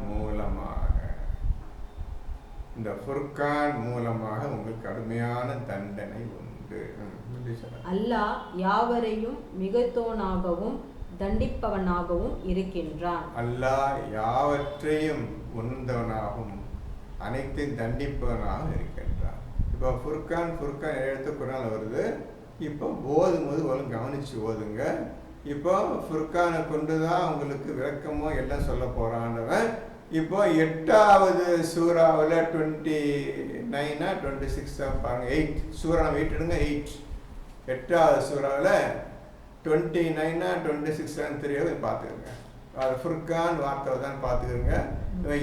மூலமாக உங்களுக்கு கடுமையான தண்டனை உண்டு. அல்லாஹ் யாவரையும் மிகுத்தோனாகவும் தண்டிப்பவனாகவும் இருக்கின்றான். அல்லாஹ் யாவற்றையும் உணர்ந்தவனாகவும் அனைத்தையும் தண்டிப்பவனாக இருக்கின்றான். இப்போ ஃபுர்கான் எழுத்து குர்ஆன்ல வருது. இப்போ ஓதும்போது ஒழுங்கு கவனிச்சு ஓதுங்க. இப்போ ஃபுர்கானை கொண்டு தான் உங்களுக்கு விளக்கமோ எல்லாம் சொல்ல போறான்றவன். இப்போ 8வது சூறாவில் 29 26 பாருங்க. 8 சூறா 8 எடுங்க. 8வது சூறாவில் 29 26 தெரியாது, பார்த்துக்கோங்க. அது ஃபுர்கான் வார்த்தை தான் பார்த்துக்கிறங்க.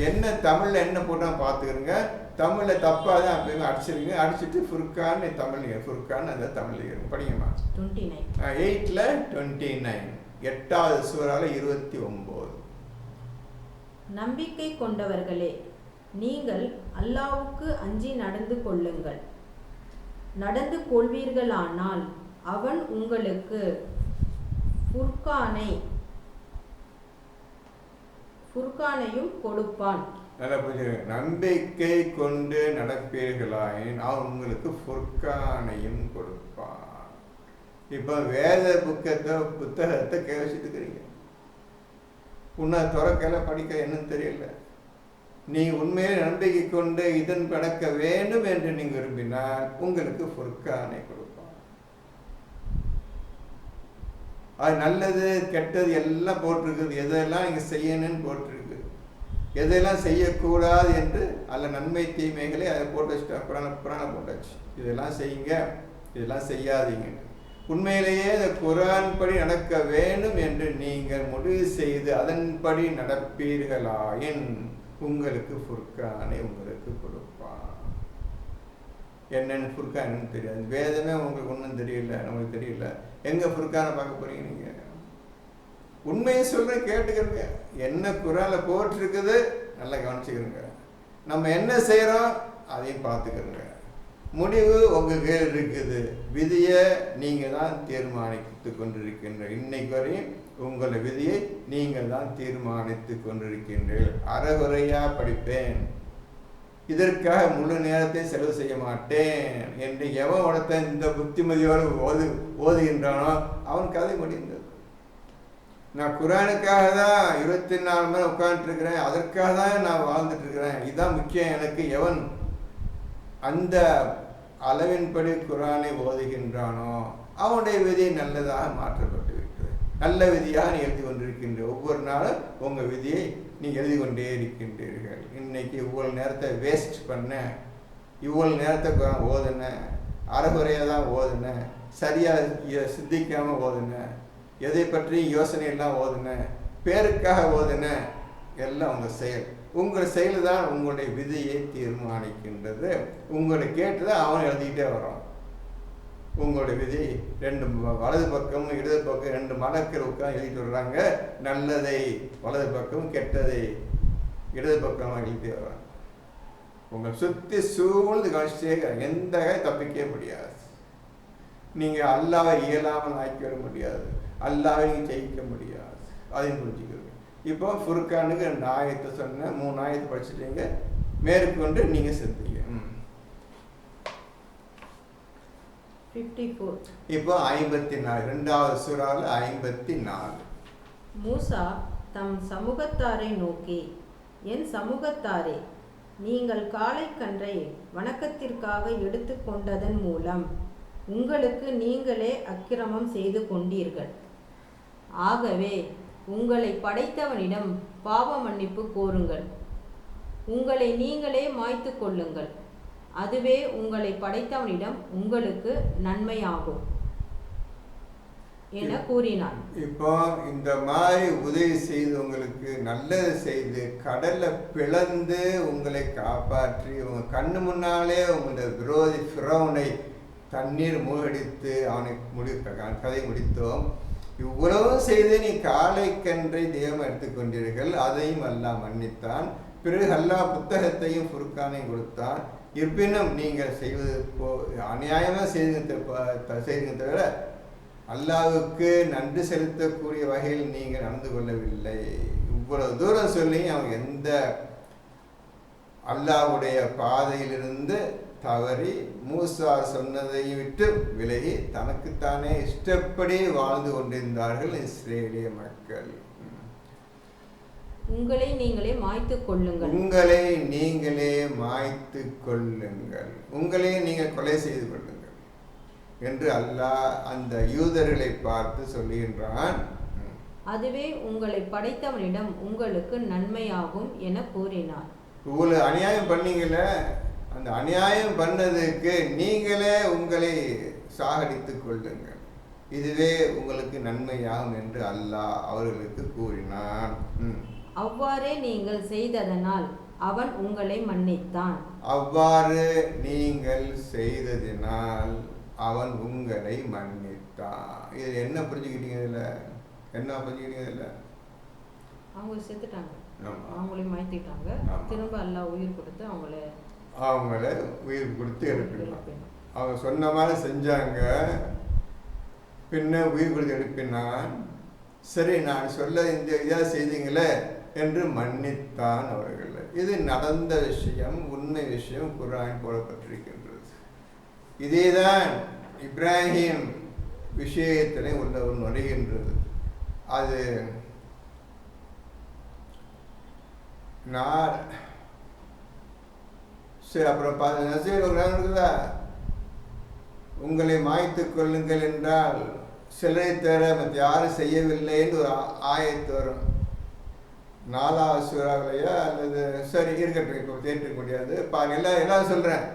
என்ன தமிழில் என்ன போட்டால் பார்த்துக்கிறங்க. தமிழில் தப்பாக தான் அப்போ அடிச்சிருங்க. அடிச்சுட்டு ஃபுர்கான் தமிழ் ஃபுர்கான் அந்த தமிழ் படிங்கம்மா. 8ல் 29 8வது சூறாவில் 29. நம்பிக்கை கொண்டவர்களே, நீங்கள் அல்லாஹ்வுக்கு அஞ்சி நடந்து கொள்வீர்களானால் அவன் உங்களுக்கு ஃபுர்கானையும் கொடுப்பான். நல்லா புரிஞ்சுங்க. நம்பிக்கை கொண்டு நடப்பீர்களாயின் அவன் உங்களுக்கு ஃபுர்கானையும் கொடுப்பான். இப்போ வேத புத்தகத்தை கேவச்சிட்டுக்கிறீங்க. உன்னை துறக்கல படிக்க என்னன்னு தெரியல. நீ உண்மையிலே நம்பிக்கை கொண்டு இதன் படக்க வேண்டும் என்று நீங்க விரும்பினால் உங்களுக்கு ஃபுர்கானை கொடுப்பான். அது நல்லது கெட்டது எல்லாம் போட்டிருக்குது. எதெல்லாம் நீங்க செய்யணும்னு போட்டிருக்கு, எதெல்லாம் செய்யக்கூடாது என்று அல்ல நன்மை தீமைகளை அதை போட்டு வச்சுட்டா. புராண போட்டாச்சு. இதெல்லாம் செய்யுங்க, இதெல்லாம் செய்யாதீங்க. உண்மையிலேயே இந்த குர்ஆன் படி நடக்க வேண்டும் என்று நீங்கள் முடிவு செய்து அதன்படி நடப்பீர்களாயின் உங்களுக்கு ஃபுர்கானை உங்களுக்கு கொடுப்பான். என்னென்னு ஃபுர்கான் என்னன்னு தெரியாது. வேதமே உங்களுக்கு ஒன்றும் தெரியல, நமக்கு தெரியல. எங்க ஃபுர்கானை பார்க்க போறீங்க நீங்க? உண்மையை சொல்றேன், கேட்டுக்கிறங்க. என்ன குர்ஆன்ல போட்டிருக்குது நல்லா கவனிச்சுக்கிறங்க. நம்ம என்ன செய்யறோம் அதையும் பார்த்துக்கிறங்க. முடிவு உங்க கையில் இருக்குது. விதியை நீங்க தான் தீர்மானித்து கொண்டிருக்கின்ற. இன்னைக்கு வரையும் உங்களை விதியை நீங்கள் தான் தீர்மானித்து கொண்டிருக்கின்றீர்கள். அறகுறையா படிப்பேன், இதற்காக முழு நேரத்தை செலவு செய்ய மாட்டேன் என்று எவன் ஒருத்தன் இந்த புத்திமதியோடு ஓதுகின்றானோ அவன் கதை முடிந்தது. நான் குரானுக்காக தான் 24 மணி உட்காந்துருக்கிறேன், அதற்காக தான் நான் வாழ்ந்துட்டு இருக்கிறேன், இதுதான் முக்கியம் எனக்கு. எவன் அந்த அளவின்படி குரானை ஓதுகின்றானோ அவனுடைய விதி நல்லதாக மாற்றப்பட்டு விட்டது. நல்ல விதியாக நீ எழுதி கொண்டிருக்கின்ற ஒவ்வொரு நாளும் உங்கள் விதியை நீ எழுதி கொண்டே இருக்கின்றீர்கள். இன்னைக்கு இவ்வளவு நேரத்தை வேஸ்ட் பண்ண, இவ்வளவு நேரத்தை குரான் ஓதுனேன், அறகுறையாக தான் ஓதுனேன், சரியாக சிந்திக்காமல் ஓதுனேன், எதை பற்றி யோசனை எல்லாம் ஓதுனேன், பேருக்காக ஓதுனேன், எல்லாம் உங்கள் செயல். உங்கள் செயல் தான் உங்களுடைய விதியை தீர்மானிக்கின்றது. உங்களை கேட்டு தான் அவன் எழுதிக்கிட்டே வரான். உங்களுடைய விதி 2 வலது பக்கமும் இடது பக்கம் 2 மலக்கள் உட்காந்து எழுதிட்டு வர்றாங்க. நல்லதை வலது பக்கம், கெட்டதை இடது பக்கம் எழுதிட்டே வர்றாங்க. உங்களை சுற்றி சூழ்ந்து கழிச்சே எந்த தப்பிக்க முடியாது. நீங்கள் அல்லாவை இயலாமல் ஆக்கிவிட முடியாது, அல்லாவை நீங்கள் ஜெயிக்க முடியாது. அதையும் புரிஞ்சுக்கிறது. இப்போ ஃபுர்கானுக்கு 2 ஆயத்தை சொன்னேன், 3 ஆயத்தை படிச்சுட்டீங்க, மேற்கொண்டு நீங்கள் செஞ்சீங்க. 54. இப்போ 54, 2வது சூறாவில் 54. மூசா தம் சமூகத்தாரை நோக்கி, என் சமூகத்தாரே, நீங்கள் காளை கன்றை வணக்கத்திற்காக எடுத்து கொண்டதன் மூலம் உங்களுக்கு நீங்களே அக்கிரமம் செய்து கொண்டீர்கள். ஆகவே உங்களை படைத்தவனிடம் பாவ மன்னிப்பு கோருங்கள், உங்களை நீங்களே மாய்த்து கொள்ளுங்கள், அதுவே உங்களை படைத்தவனிடம் உங்களுக்கு நன்மையாகும் என கூறினார். இப்போ இந்த மாதிரி உதவி செய்து, உங்களுக்கு நல்லது செய்து, கடலை பிளந்து உங்களை காப்பாற்றி உங்க கண்ணு முன்னாலே உங்களுடைய விரோதி ஃபிரௌனை தண்ணீர் மூழ்கடித்து அவனை கதை முடித்தோம். இவ்வளவு செய்து நீ காளைக்கன்றை தெய்வம் எடுத்துக்கொண்டீர்கள், அதையும் அல்லாஹ் மன்னித்தான். பிறகு அல்லாஹ் புத்தகத்தையும் ஃபுர்கானையும் கொடுத்தான். இருப்பினும் நீங்கள் செய்வது அநியாயமாக செய்யுங்க தவிர அல்லாஹ்வுக்கு நன்றி செலுத்தக்கூடிய வகையில் நீங்கள் நடந்து கொள்ளவில்லை. இவ்வளவு தூரம் சொல்லி அவன் எந்த அல்லாஹ்வுடைய பாதையிலிருந்து தவறி மூசா சொன்னதை விட்டு விலகி தனக்குத்தானே இஷ்டப்படி வாழ்ந்து கொண்டிருந்தார்கள் இஸ்ரேலிய மக்கள். உங்களை நீங்களே மாய்த்து கொள்ளுங்கள், உங்களை நீங்களே மாய்த்து கொள்ளுங்கள், உங்களே நீங்கள் கொலை செய்து கொள்ளுங்கள் என்று அல்லாஹ் அந்த யூதர்களை பார்த்து சொல்லுகின்றான். அதுவே உங்களை படைத்தவனிடம் உங்களுக்கு நன்மையாகும் என கூறினார். இவ்வளவு அநியாயம் பண்ணீங்கள, அந்த அநியாயம் பண்ணதுக்கு நீங்களே உங்களை சாகடித்துக் கொள்ளுங்கள், இதுவே உங்களுக்கு நன்மையாகும் என்று அல்லாஹ் அவர்களுக்கு கூறினான். அவ்வாறே நீங்கள் செய்ததனால் அவன் உங்களை மன்னித்தான். அவ்வாறு நீங்கள் செய்ததினால் அவன் உங்களை மன்னித்தான். இது என்ன புரிஞ்சுக்கிட்டீங்க? இதில் என்ன புரிஞ்சுக்கிட்டீங்க? இதில் அவங்க செத்துட்டாங்க, அவங்களையும் மாய்த்திட்டாங்க. திரும்ப அல்லாஹ் உயிர் கொடுத்து அவங்கள உயிர் கொடுத்து எழுப்பினான். அவங்க சொன்ன மாதிரி செஞ்சாங்க, பின்ன உயிர் கொடுத்து எழுப்பினான். சரி, நான் சொல்ல இந்த இதாக செய்தீங்களே என்று மன்னித்தான் அவர்கள். இது நடந்த விஷயம், உண்மை விஷயம், குர்ஆன் போடப்பட்டிருக்கின்றது. இதேதான் இப்ராஹிம் விஷயத்திலே உள்ள ஒரு நுழைகின்றது. அது நான் சரி, அப்புறம் இருக்குதா, உங்களை மாய்த்து கொள்ளுங்கள் என்றால் சிலரை தவிர மற்ற யாரும் செய்யவில்லை என்று ஒரு ஆயத்து வரும். 4வது சூறாவிலையா அல்லது சரி இருக்கட்டும், இப்போ தேர்க்க முடியாது பாருங்க, எல்லாம் சொல்கிறேன்.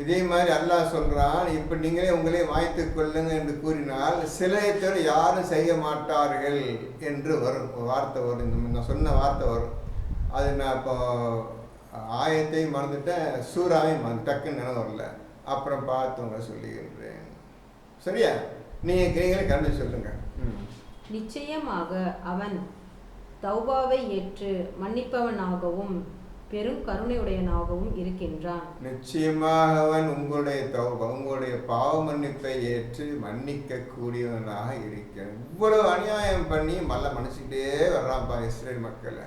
இதே மாதிரி அல்லாஹ் சொல்கிறான், இப்போ நீங்களே உங்களே மாய்த்து கொள்ளுங்க என்று கூறினால் சிலரை தவிர யாரும் செய்ய மாட்டார்கள் என்று வரும் ஒரு வார்த்தை வரும். இந்த நான் சொன்ன வார்த்தை வரும். அது நான் இப்போ ஆயத்தையும் மறந்துட்டேன், சூறாவையும் டக்குன்னு நினைவு வரல. அப்புறம் பார்த்தவங்க சொல்லுகின்றேன். சரியா? நீங்களே கண்டு சொல்லுங்க. நிச்சயமாக அவன் தௌபாவை ஏற்று மன்னிப்பவனாகவும் பெரும் கருணையுடையனாகவும் இருக்கின்றான். நிச்சயமாக அவன் உங்களுடைய தௌபா, உங்களுடைய பாவ மன்னிப்பை ஏற்று மன்னிக்க கூடியவனாக இருக்கிறான். இவ்வளவு அநியாயம் பண்ணி மல்ல மன்னிச்சுக்கிட்டே வர்றான்ப்பா இஸ்ரேல் மக்களை.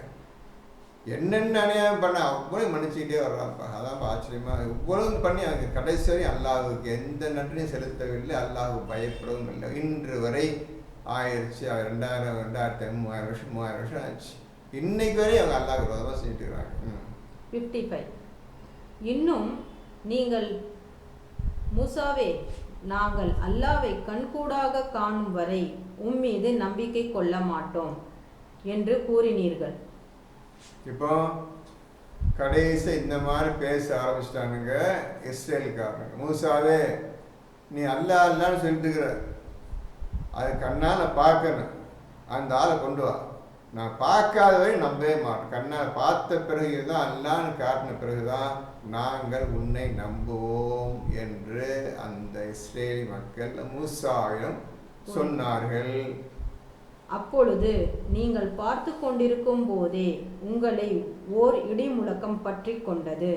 என்னென்ன அநியாயம் பண்ண அவ்வளோ மன்னிச்சுக்கிட்டே வர்றான்ப்பா. அதான் ஆச்சரியமாக இவ்வளவு பண்ணி அவங்க கடைசி வரை அல்லாஹுக்கு எந்த நன்றியும் செலுத்தவில்லை, அல்லாஹு பயப்படவும் இல்லை. இன்று வரை ஆயிடுச்சு 2000 3000 வருஷம் 3000 வருஷம் ஆச்சு. இன்னைக்கு வரை அவங்க அல்லாஹ் விரோதமாக செஞ்சுட்டு இருக்கிறாங்க. 55. இன்னும் நீங்கள் மூசாவே, நாங்கள் அல்லாவை கண்கூடாக காணும் வரை உம்மீது நம்பிக்கை கொள்ள மாட்டோம் என்று கூறினீர்கள். இப்போ கடைசி இந்த மாதிரி பேச ஆரம்பிச்சிட்டானுங்க இஸ்ரேலுக்காரங்க. மூசாவே, நீ அல்லா அல்லான்னு சொல்லிட்டுக்கிற, அது கண்ணால் பார்க்கணும், அந்த ஆளை கொண்டு வா. நான் பார்க்காத வரை நம்பவே மாட்டேன். கண்ணால் பார்த்த பிறகு தான், அல்லான்னு காட்டின பிறகுதான் நாங்கள் உன்னை நம்புவோம் என்று அந்த இஸ்ரேலி மக்கள் மூசாவிடம் சொன்னார்கள். அப்பொழுது நீங்கள் பார்த்து கொண்டிருக்கும் போதே உங்களை ஓர் இடி முழக்கம் பற்றி கொண்டது.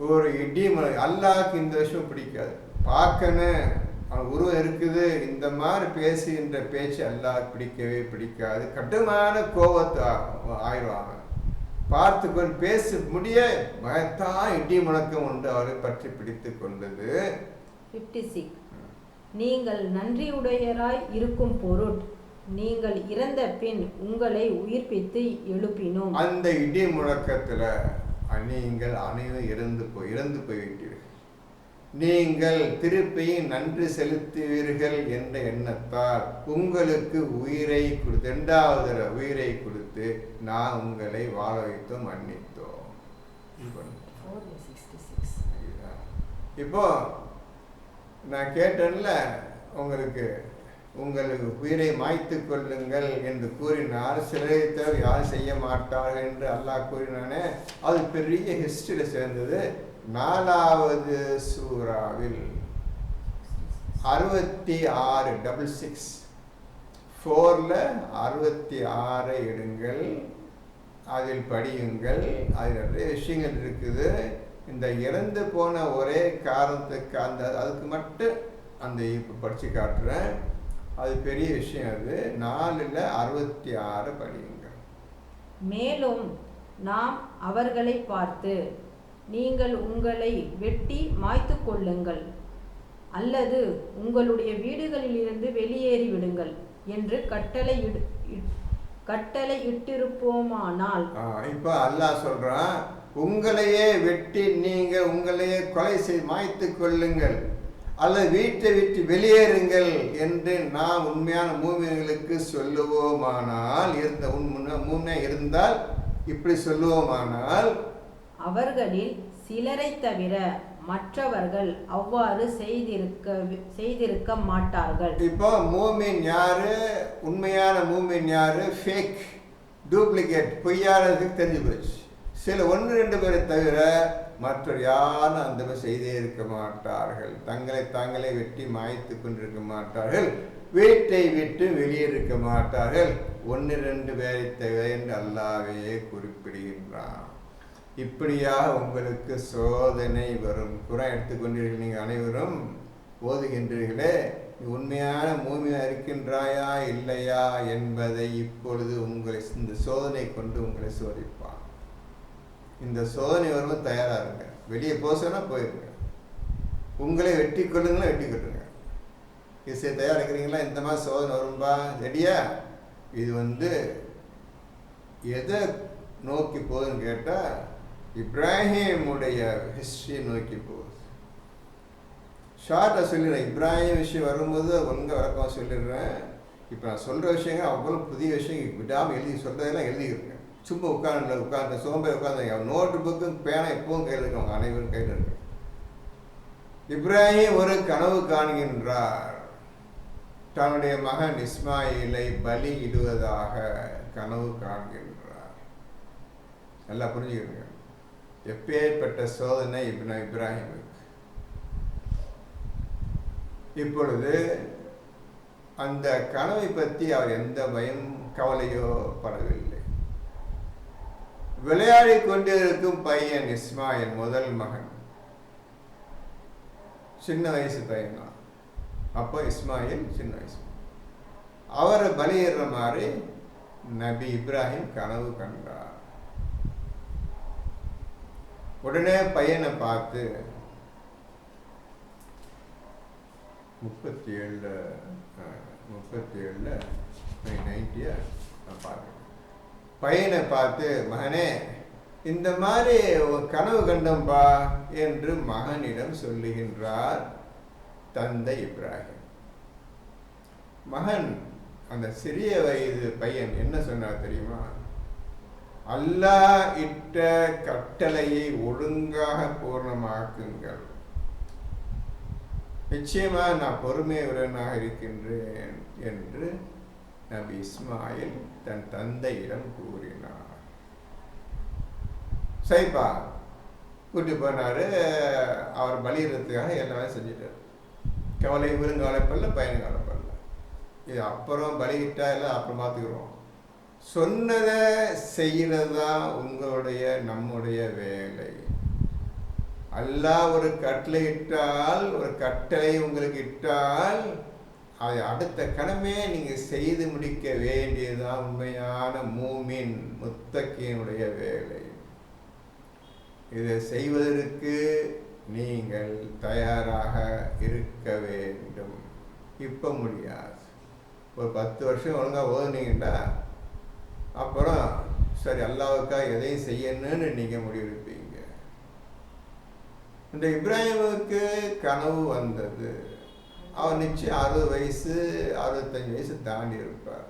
ஒரு இடி முழக்கம். அல்லாஹ்க்கு இந்த விஷயம் பிடிக்காது. பார்க்கணும், அவன் உருவம் இருக்குது, இந்த மாதிரி பேசுகின்ற பேச்சு அல்லாஹ் பிடிக்கவே பிடிக்காது. கடுமையான கோபத்தை ஆயிடுவாங்க. பார்த்து கொண்டு பேச முடிய மகத்தான் இடி முழக்கம் உண்டு அவரை பற்றி பிடித்து கொண்டது. 56. நீங்கள் நன்றியுடையராய் இருக்கும் பொருட் நீங்கள் இறந்த பின் உங்களை உயிர்ப்பித்து எழுப்பினோம். அந்த இடி முழக்கத்துல நீங்கள் அனைவரும் இறந்து போய்விட்டீர்கள். நீங்கள் திருப்பியும் நன்றி செலுத்துவீர்கள் என்ற எண்ணத்தால் உங்களுக்கு உயிரை கொடுத்து, 2வது உயிரை கொடுத்து நான் உங்களை வாழ வைத்தோம், மன்னித்தோம். இப்போ நான் கேட்டேன்ல, உங்களுக்கு உயிரை மாய்த்து கொள்ளுங்கள் என்று கூறினார். சிலரை தவிர யாரும் செய்ய மாட்டார்கள் என்று அல்லாஹ் கூறினானே, அது பெரிய ஹிஸ்டரியில் சேர்ந்தது. 4வது சூறாவில் 66 66 4ல் 66 எடுங்கள், அதில் படியுங்கள். அதில் நிறைய விஷயங்கள் இருக்குது. இந்த இறந்து போன ஒரே காரணத்துக்கு அதுக்கு மட்டும் அந்த இப்போ படித்து காட்டுறேன். அது பெரிய விஷயம். அது 4ல் 66 படியுங்கள். மேலும் நாம் அவர்களை பார்த்து, நீங்கள் உங்களை வெட்டி மாய்த்து கொள்ளுங்கள் அல்லது உங்களுடைய வீடுகளிலிருந்து வெளியேறி விடுங்கள் என்று கட்டளை இட்டிருப்போமானால். இப்போ அல்லாஹ் சொல்றான், உங்களையே வெட்டி நீங்கள் உங்களையே கொலை செய்து மாய்த்து கொள்ளுங்கள் அல்லது வீட்டை விட்டு வெளியேறுங்கள் என்று நாம் உண்மையான மூமின்களுக்கு சொல்லுவோமானால், உண்மை இருந்தால் இப்படி சொல்லுவோமானால், அவர்களில் சிலரை தவிர மற்றவர்கள் அவ்வாறு செய்திருக்க மாட்டார்கள். இப்போ மூமின் யாரு, உண்மையான மூமின் யாரு, ஃபேக் டூப்ளிகேட் பொய்யானதுக்கு தெரிஞ்சு போச்சு. சில 1-2 பேரை தவிர மற்ற யாரும் அந்த மாதிரி செய்தே இருக்க மாட்டார்கள். தங்களை தாங்களே வெட்டி மாய்த்து கொண்டிருக்க மாட்டார்கள், வீட்டை விட்டு வெளியேறிக்க மாட்டார்கள். 1-2 பேரை தவிர என்று அல்லாஹ்வே குறிப்பிடுகின்றான். இப்படியாக உங்களுக்கு சோதனை வரும். குர்ஆன் எடுத்துக்கொண்டீர்கள், நீங்கள் அனைவரும் ஓதுகின்றீர்களே, உண்மையான மூமினா இருக்கின்றாயா இல்லையா என்பதை இப்பொழுது உங்களை இந்த சோதனை கொண்டு உங்களை சோதிப்பான். இந்த சோதனை வரும்போது தயாராக இருங்க. வெளியே போசனா போயிருங்க. உங்களை வெட்டி கொள்ளுங்களா வெட்டி கொள்ளுங்க. இது தயாராக இருக்கிறீங்களா? இந்த மாதிரி சோதனை வரும்பா, ரெடியா? இது எதை நோக்கி போகுதுன்னு கேட்டால் இப்ராஹிமுடைய ஹிஸ்ட்ரியை நோக்கி போகுது. ஷார்ட்டாக சொல்லிடுறேன். இப்ராஹிம் விஷயம் வரும்போது ஒழுங்காக வழக்கமாக சொல்லிடுறேன். இப்போ நான் சொல்கிற விஷயங்கள் அவ்வளோ புதிய விஷயம் விடாமல் எழுதி சொல்கிறதெல்லாம் எழுதிக்கிறேங்க. சும்மா உட்கார்ந்து சோம்பேறி உட்காந்து நோட்டு புக்கும் பேனா எப்பவும் கையில் இருக்கவங்க அனைவரும் கையில் இருக்கு. இப்ராஹிம் ஒரு கனவு காண்கின்றார். தன்னுடைய மகன் இஸ்மாயிலை பலி இடுவதாக கனவு காண்கின்றார். நல்லா புரிஞ்சுக்கிறீங்க. எப்பேற்பட்ட சோதனை இப்ராஹிமுக்கு. இப்பொழுது அந்த கனவை பற்றி அவர் எந்த பயம் கவலையோ படவில்லை. விளையாடி கொண்டிருக்கும் பையன் இஸ்மாயில், முதல் மகன், சின்ன வயசு பையன் தான். அப்போ இஸ்மாயில் சின்ன வயசு. அவரை பலியிடுற மாதிரி நபி இப்ராஹிம் கனவு கண்டார். உடனே பையனை பார்த்து 37 90 பார்க்க பையனை பார்த்து, மகனே இந்த மாதிரி ஒரு கனவு கண்டம்பா என்று மகனிடம் சொல்லுகின்றார் தந்தை இப்ராஹிம். மகன் அந்த சிறிய வயது பையன் என்ன சொன்னார் தெரியுமா? அல்லாஹ் இட்ட கட்டளையை ஒழுங்காக பூர்ணமாக்குங்கள், நிச்சயமா நான் பொறுமையுடனாக இருக்கின்றேன் என்று நபி இஸ்மாயில் தன் தந்தையிடம் கூறினார். சரிப்பா கூட்டி போனாரு. அவர் பலியிடறதுக்காக எல்லாமே செஞ்சிட்டார். கவலை இவரும் கவலைப்படல, பையனும் கவலைப்படல. இது அப்புறம் பலியிட்டா எல்லாம் அப்புறம் பார்த்துக்கிறோம். சொன்னதை செய்கிறது தான் உங்களுடைய நம்முடைய வேலை. அல்லாஹ் ஒரு கட்டளை இட்டால், ஒரு கட்டளை உங்களுக்கு இட்டால் அதை அடுத்த கடமையை நீங்கள் செய்து முடிக்க வேண்டியதுதான் உண்மையான மூமின் முத்தக்கியினுடைய வேலை. இதை செய்வதற்கு நீங்கள் தயாராக இருக்க வேண்டும். இப்போ முடியாது. ஒரு 10 வருஷம் ஒழுங்காக ஓதுனீங்கன்னா அப்புறம் சரி அல்லாஹ்வுக்காக எதையும் செய்யணும்னு நீங்கள் முடிவெடுப்பீங்க. இந்த இப்ராஹிமுக்கு கனவு வந்தது. அவர் நிச்சயம் 60 வயசு 65 வயசு தாண்டி இருப்பார்.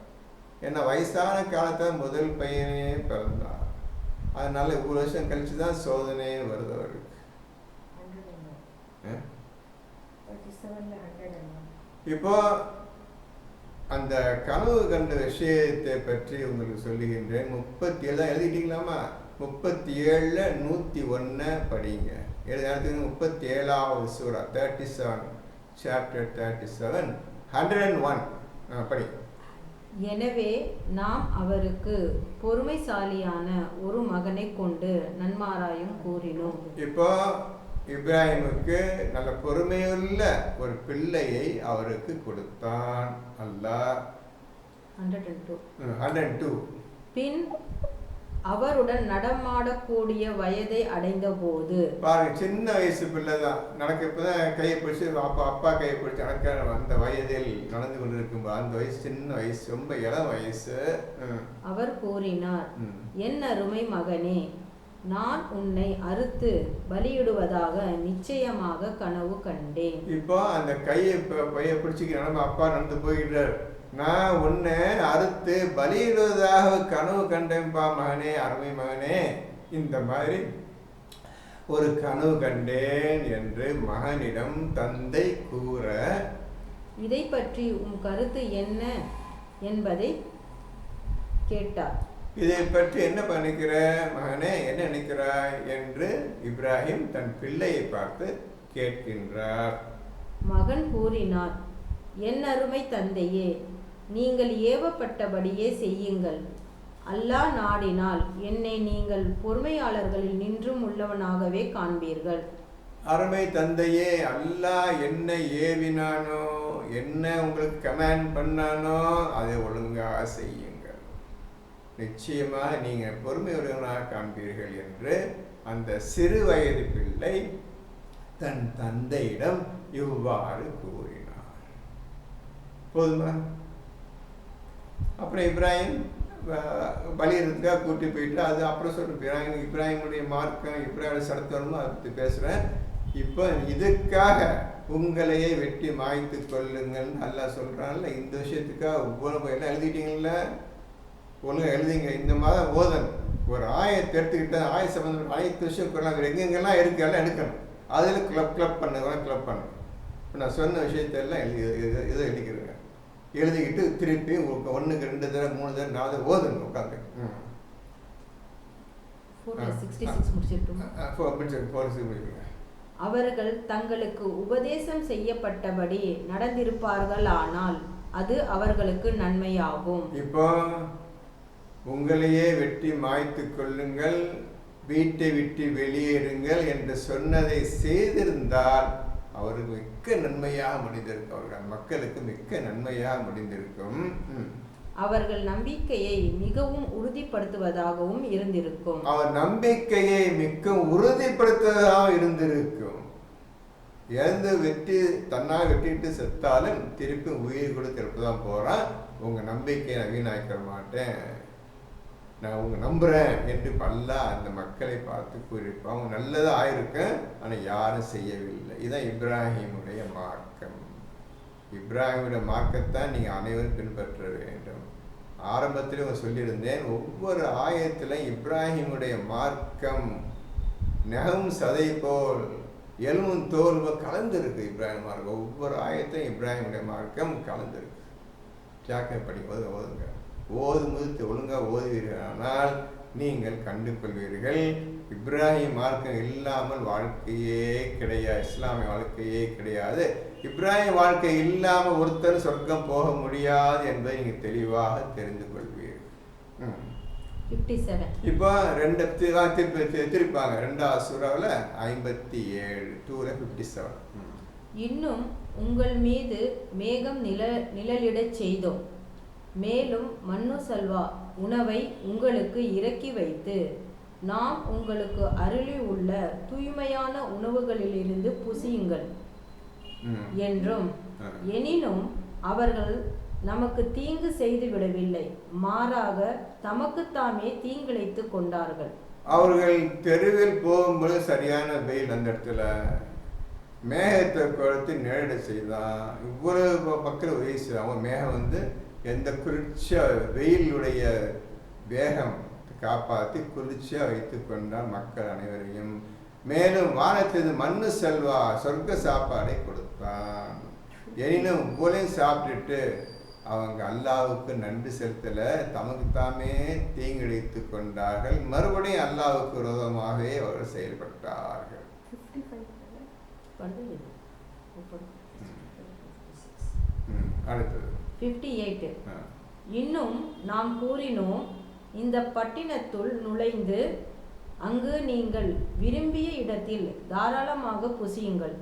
ஏன்னா வயசான காலத்தில் முதல் பையனே பிறந்தார். அதனால இவ்வளோ வருஷம் கழிச்சு தான் சோதனையே வருது அவருக்கு. இப்போ அந்த கனவு கண்ட விஷயத்தை பற்றி உங்களுக்கு சொல்லுகின்றேன். 37 தான் எழுதிட்டீங்களாமா? 37 101 படிங்க. 37வது சூரா 37 chapter 37 101 படி. எனவே நாம் அவருக்கு பொறுமைசாலியான ஒரு மகனை கொண்டு நன்மாராயம் கூறினோம். இப்போ இப்ராஹிமுக்கு நல்ல பொறுமையுள்ள ஒரு பிள்ளையை அவருக்கு கொடுத்தான் அல்லாஹ். 102 பின் அவருடன் நடமாடக்கூடிய வயதை அடைந்த போது, பாருங்க, சின்ன வயசு பிள்ளை தான், நடக்க இப்பதான் கையை பிடிச்சி அப்பா கையை பிடிச்சி நடக்க அந்த வயதில் நடந்து கொண்டிருக்கும். அந்த வயசு சின்ன வயசு, ரொம்ப இளம் வயசு. அவர் கூறினார், என் அருமை மகனே, நான் உன்னை அறுத்து பலியிடுவதாக நிச்சயமாக கனவு கண்டேன். இப்போ அந்த கையை பைய பிடிச்சிக்க நம்ம அப்பா நடந்து போயிட்டார். நான் உன்னை அறுத்து பலியிடுவதாக கனவு கண்டேன்பா மகனே, அருமை மகனே, இந்த மாதிரி ஒரு கனவு கண்டேன் என்று மகனிடம் தந்தை கூற, இதை பற்றி உன் கருத்து என்ன என்பதை கேட்டார். இதை பற்றி என்ன பண்ணிக்கிற மகனே, என்ன நினைக்கிறாய் என்று இப்ராஹிம் தன் பிள்ளையை பார்த்து கேட்கின்றார். மகன் கூறினார், என் அருமை தந்தையே, நீங்கள் ஏவப்பட்டபடியே செய்யுங்கள். அல்லாஹ் நாடினால் என்னை நீங்கள் பொறுமையாளர்களில் நின்றும் உள்ளவனாகவே காண்பீர்கள். அருமை தந்தையே, அல்லாஹ் என்ன ஏவினானோ, என்ன உங்களுக்கு கமாண்ட் பண்ணானோ அதை ஒழுங்காக செய்யுங்கள். நிச்சயமாக நீங்கள் பொறுமையுள்ளவனாக காண்பீர்கள் என்று அந்த சிறு வயது பிள்ளை தன் தந்தையிடம் இவ்வாறு கூறினார். போதுமா? அப்புறம் இப்ராஹிம் பலியிடத்துக்காக கூட்டி போயிட்டு, அது அப்புறம் சொல்கிறேன். இப்ராஹிமுடைய மார்க்கம், இப்ராஹிம் சடத்து வருமோ அதை பற்றி பேசுகிறேன். இப்போ இதுக்காக உங்களையே வெட்டி மாய்த்து கொள்ளுங்கள்னு அல்லாஹ் சொல்கிறான்ல. இந்த விஷயத்துக்காக ஒவ்வொரு எல்லாம் எழுதிட்டீங்கள, ஒழுங்காக எழுதிங்க. இந்த மாதம் ஓதன் ஒரு ஆயத்தை எடுத்துக்கிட்ட ஆய சம்பந்தம் ஆயத்து விஷயம் வேறு எங்கெங்கெல்லாம் இருக்கு எல்லாம் எடுக்கணும். அதில் கிளப் பண்ணுவேன் கிளப் பண்ணணும். இப்போ நான் சொன்ன விஷயத்தெல்லாம் எதோ எழுதிக்கிறேங்க. எழுதிக்கிட்டு திருப்பி 1 2 தடவை 3 தடவை 4 தடவை ஓதுங்க உட்காந்து. அவர்கள் தங்களுக்கு உபதேசம் செய்யப்பட்டபடி நடந்திருப்பார்கள், ஆனால் அது அவர்களுக்கு நன்மையாகும். இப்போ உங்களையே வெட்டி மாய்த்து கொள்ளுங்கள், வீட்டை விட்டு வெளியேறுங்கள் என்று சொன்னதை செய்திருந்தால் அவருக்கு மிக்க நன்மையாக முடிந்திருக்கும். அவர்கள் மக்களுக்கு மிக்க நன்மையாக முடிந்திருக்கும். அவர்கள் நம்பிக்கையை மிகவும் உறுதிப்படுத்துவதாகவும் இருந்திருக்கும். அவர் நம்பிக்கையை மிக்க உறுதிப்படுத்துவதாக இருந்திருக்கும். இறந்து தன்னால் வெட்டிட்டு செத்தாலும் திருப்பி உயிர் கொடுத்து தான் போறான். உங்க நம்பிக்கையை நான் வீணாக்க மாட்டேன், நான் உங்க நம்புறேன் என்று பல்லா அந்த மக்களை பார்த்து கூறியிருப்பான். அவங்க நல்லதாக ஆயிருக்கேன், ஆனால் யாரும் செய்யவில்லை. இதுதான் இப்ராஹிமுடைய மார்க்கம். இப்ராஹிமுடைய மார்க்கத்தான் நீங்கள் அனைவரும் பின்பற்ற வேண்டும். ஆரம்பத்தில் சொல்லியிருந்தேன், ஒவ்வொரு ஆயத்திலும் இப்ராஹிமுடைய மார்க்கம் நகம் சதை போல் எலும்பும் தோல் கலந்துருக்கு. இப்ராஹிம் மார்க்கம் ஒவ்வொரு ஆயத்தையும் இப்ராஹிமுடைய மார்க்கம் கலந்துருக்கு. சாக்கை படிக்கும்போது ஓதுங்க, ஓதும்போது ஒழுங்காக ஓதுவீர்கள், ஆனால் நீங்கள் கண்டு கொள்வீர்கள். இப்ராஹிம் மார்க்கம் இல்லாமல் வாழ்க்கையே கிடையாது, இஸ்லாமிய வாழ்க்கையே கிடையாது. இப்ராஹிம் வாழ்க்கை இல்லாமல் ஒருத்தர் சொர்க்கம் போக முடியாது என்பதை நீங்கள் தெளிவாக தெரிந்து கொள்வீர்கள். 57. இப்போ திருப்பாங்க 2வது சூறாவில் 57 2:57. இன்னும் உங்கள் மீது மேகம் நிழலிடச் செய்தோம், மேலும் மன்னு சல்வா உணவை உங்களுக்கு இறக்கி வைத்து நாம் உங்களுக்கு அருளி உள்ள தூய்மையான உணவுகளிலிருந்து புசியுங்கள் என்றும், எனினும் அவர்கள் நமக்கு தீங்கு செய்து விடவில்லை, மாறாக தமக்குத்தாமே தீங்கிழைத்து கொண்டார்கள். அவர்கள் தெருவில் போகும்போது சரியான வெயில், அந்த இடத்துல மேகத்தை கொடுத்து நிழலிட செய்தான். இவ்வளவு மக்கள் உதவி செய்தாங்க. மேகம் எந்த குளிர்ச்சியா வெயிலுடைய வேகம் காப்பாற்றி குளிர்ச்சியாக வைத்து கொண்டால் மக்கள் அனைவரையும். மேலும் வானத்திலிருந்து மண்ணு செல்வா சொர்க்க சாப்பாடை கொடுத்தான். எனினும் போலையும் சாப்பிட்டுட்டு அவங்க அல்லாவுக்கு நன்றி செலுத்தலை, தமக்கு தாமே தீங்கிழைத்து கொண்டார்கள். மறுபடியும் அல்லாவுக்கு விரோதமாகவே அவர்கள் செயல்பட்டார்கள். அடுத்தது 58. இன்னும் நாம் கூறினோம், இந்த பட்டினத்துள் நுழைந்து அங்கு நீங்கள் விரும்பிய இடத்தில் தாராளமாக புசியுங்கள்,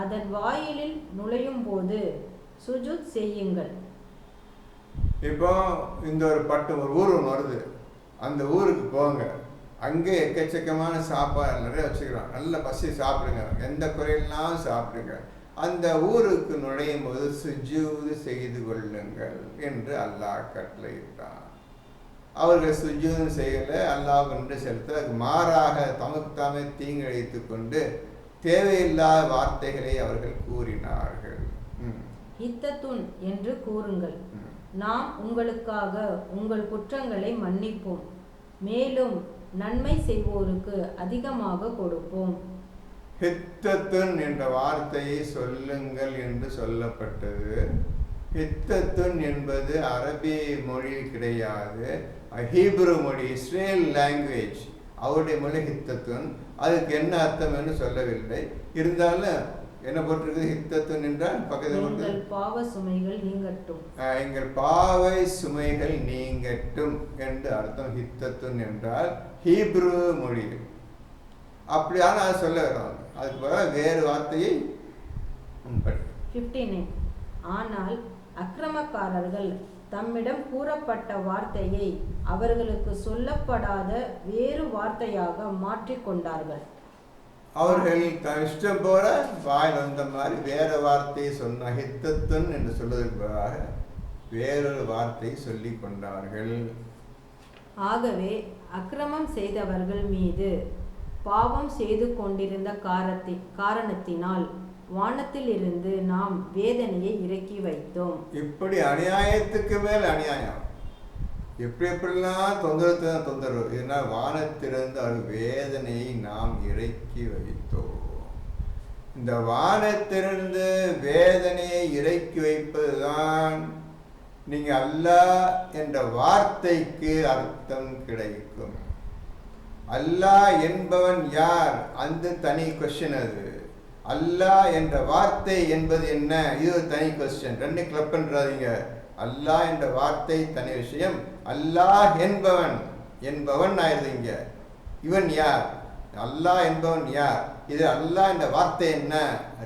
அதன் வாயிலில் நுழையும் போது சுஜூத் செய்யுங்கள். இப்போ இந்த ஒரு ஊர் ஒன்று வருது, அந்த ஊருக்கு போங்க, அங்கே எக்கச்சக்கமான சாப்பாடு நிறைய வச்சுக்கிறோம், நல்ல பசி சாப்பிடுங்க, எந்த குறையெல்லாம் சாப்பிடுங்க. அந்த ஊருக்கு நுழையும் போது சுஜூது செய்து கொள்ளுங்கள் என்று அல்லாஹ் கட்டளையிட்டான். அவர்கள் சுஜூது செய்யலை, அல்லாஹ் நன்றி செலுத்த, அதுக்கு மாறாக தமக்கு தாமே தீங்கிழைத்து கொண்டு தேவையில்லாத வார்த்தைகளை அவர்கள் கூறினார்கள். ஹித்தத்துன் என்று கூறுங்கள், நாம் உங்களுக்காக உங்கள் குற்றங்களை மன்னிப்போம், மேலும் நன்மை செய்வோருக்கு அதிகமாக கொடுப்போம். ஹித்தத்துன் என்ற வார்த்தையை சொல்லுங்கள் என்று சொல்லப்பட்டது. ஹித்தத்துன் என்பது அரபி மொழி கிடையாது, ஹீப்ரு மொழி, இஸ்ரேல் லாங்குவேஜ், அவருடைய மொழி ஹித்தத்துன். அதுக்கு என்ன அர்த்தம் என்று சொல்லவில்லை. இருந்தாலும் என்ன போட்டிருக்கு? ஹித்தத்துன் என்றால் பக்கத்தில் எங்கள் பாவ சுமைகள் நீங்கட்டும், எங்கள் பாவை சுமைகள் நீங்கட்டும் என்று அர்த்தம். ஹித்தத்துன் என்றால் ஹீப்ரு மொழியில் அப்படியான சொல்ல வரும். அதுக்கு பதிலாக வேறு வார்த்தையை 59. ஆனால் அக்கிரமக்காரர்கள் தம்மிடம் கூறப்பட்ட வார்த்தையை அவர்களுக்கு சொல்லப்படாத வேறு வார்த்தையாக மாற்றிக்கொண்டார்கள். அவர்கள் இஷ்டம் போல வாயில் வந்த மாதிரி வேற வார்த்தையை சொன்ன ஹித்தத்துன் என்று சொல்வதற்கு பதிலாக வேறொரு வார்த்தையை சொல்லி கொண்டார்கள். ஆகவே அக்கிரமம் செய்தவர்கள் மீது பாவம் செய்து கொண்டிருந்த காரணத்தினால் வானத்திலிருந்து நாம் வேதனையை இறக்கி வைத்தோம். இப்படி அநியாயத்துக்கு மேல் அநியாயம், எப்படியெல்லாம் தொந்தரவு, இதனால் வானத்திலிருந்து ஒரு வேதனையை நாம் இறக்கி வைத்தோம். இந்த வானத்திலிருந்து வேதனையை இறக்கி வைப்பதுதான் நீங்க அல்லாஹ் என்ற வார்த்தைக்கு அர்த்தம் கிடைக்கும். அல்லாஹ் என்பவன் யார்? அந்த தனி கொஸ்டின். அது அல்லாஹ் என்ற வார்த்தை என்பது என்ன? இது ஒரு தனி கொஸ்டின். ரெண்டு கிளப் பண்றாதீங்க. அல்லாஹ் என்ற வார்த்தை தனி விஷயம், அல்லாஹ் என்பவன் ஆயிருந்தீங்க. இவன் யார்? அல்லாஹ் என்பவன் யார்? இது அல்லாஹ் என்ற வார்த்தை என்ன?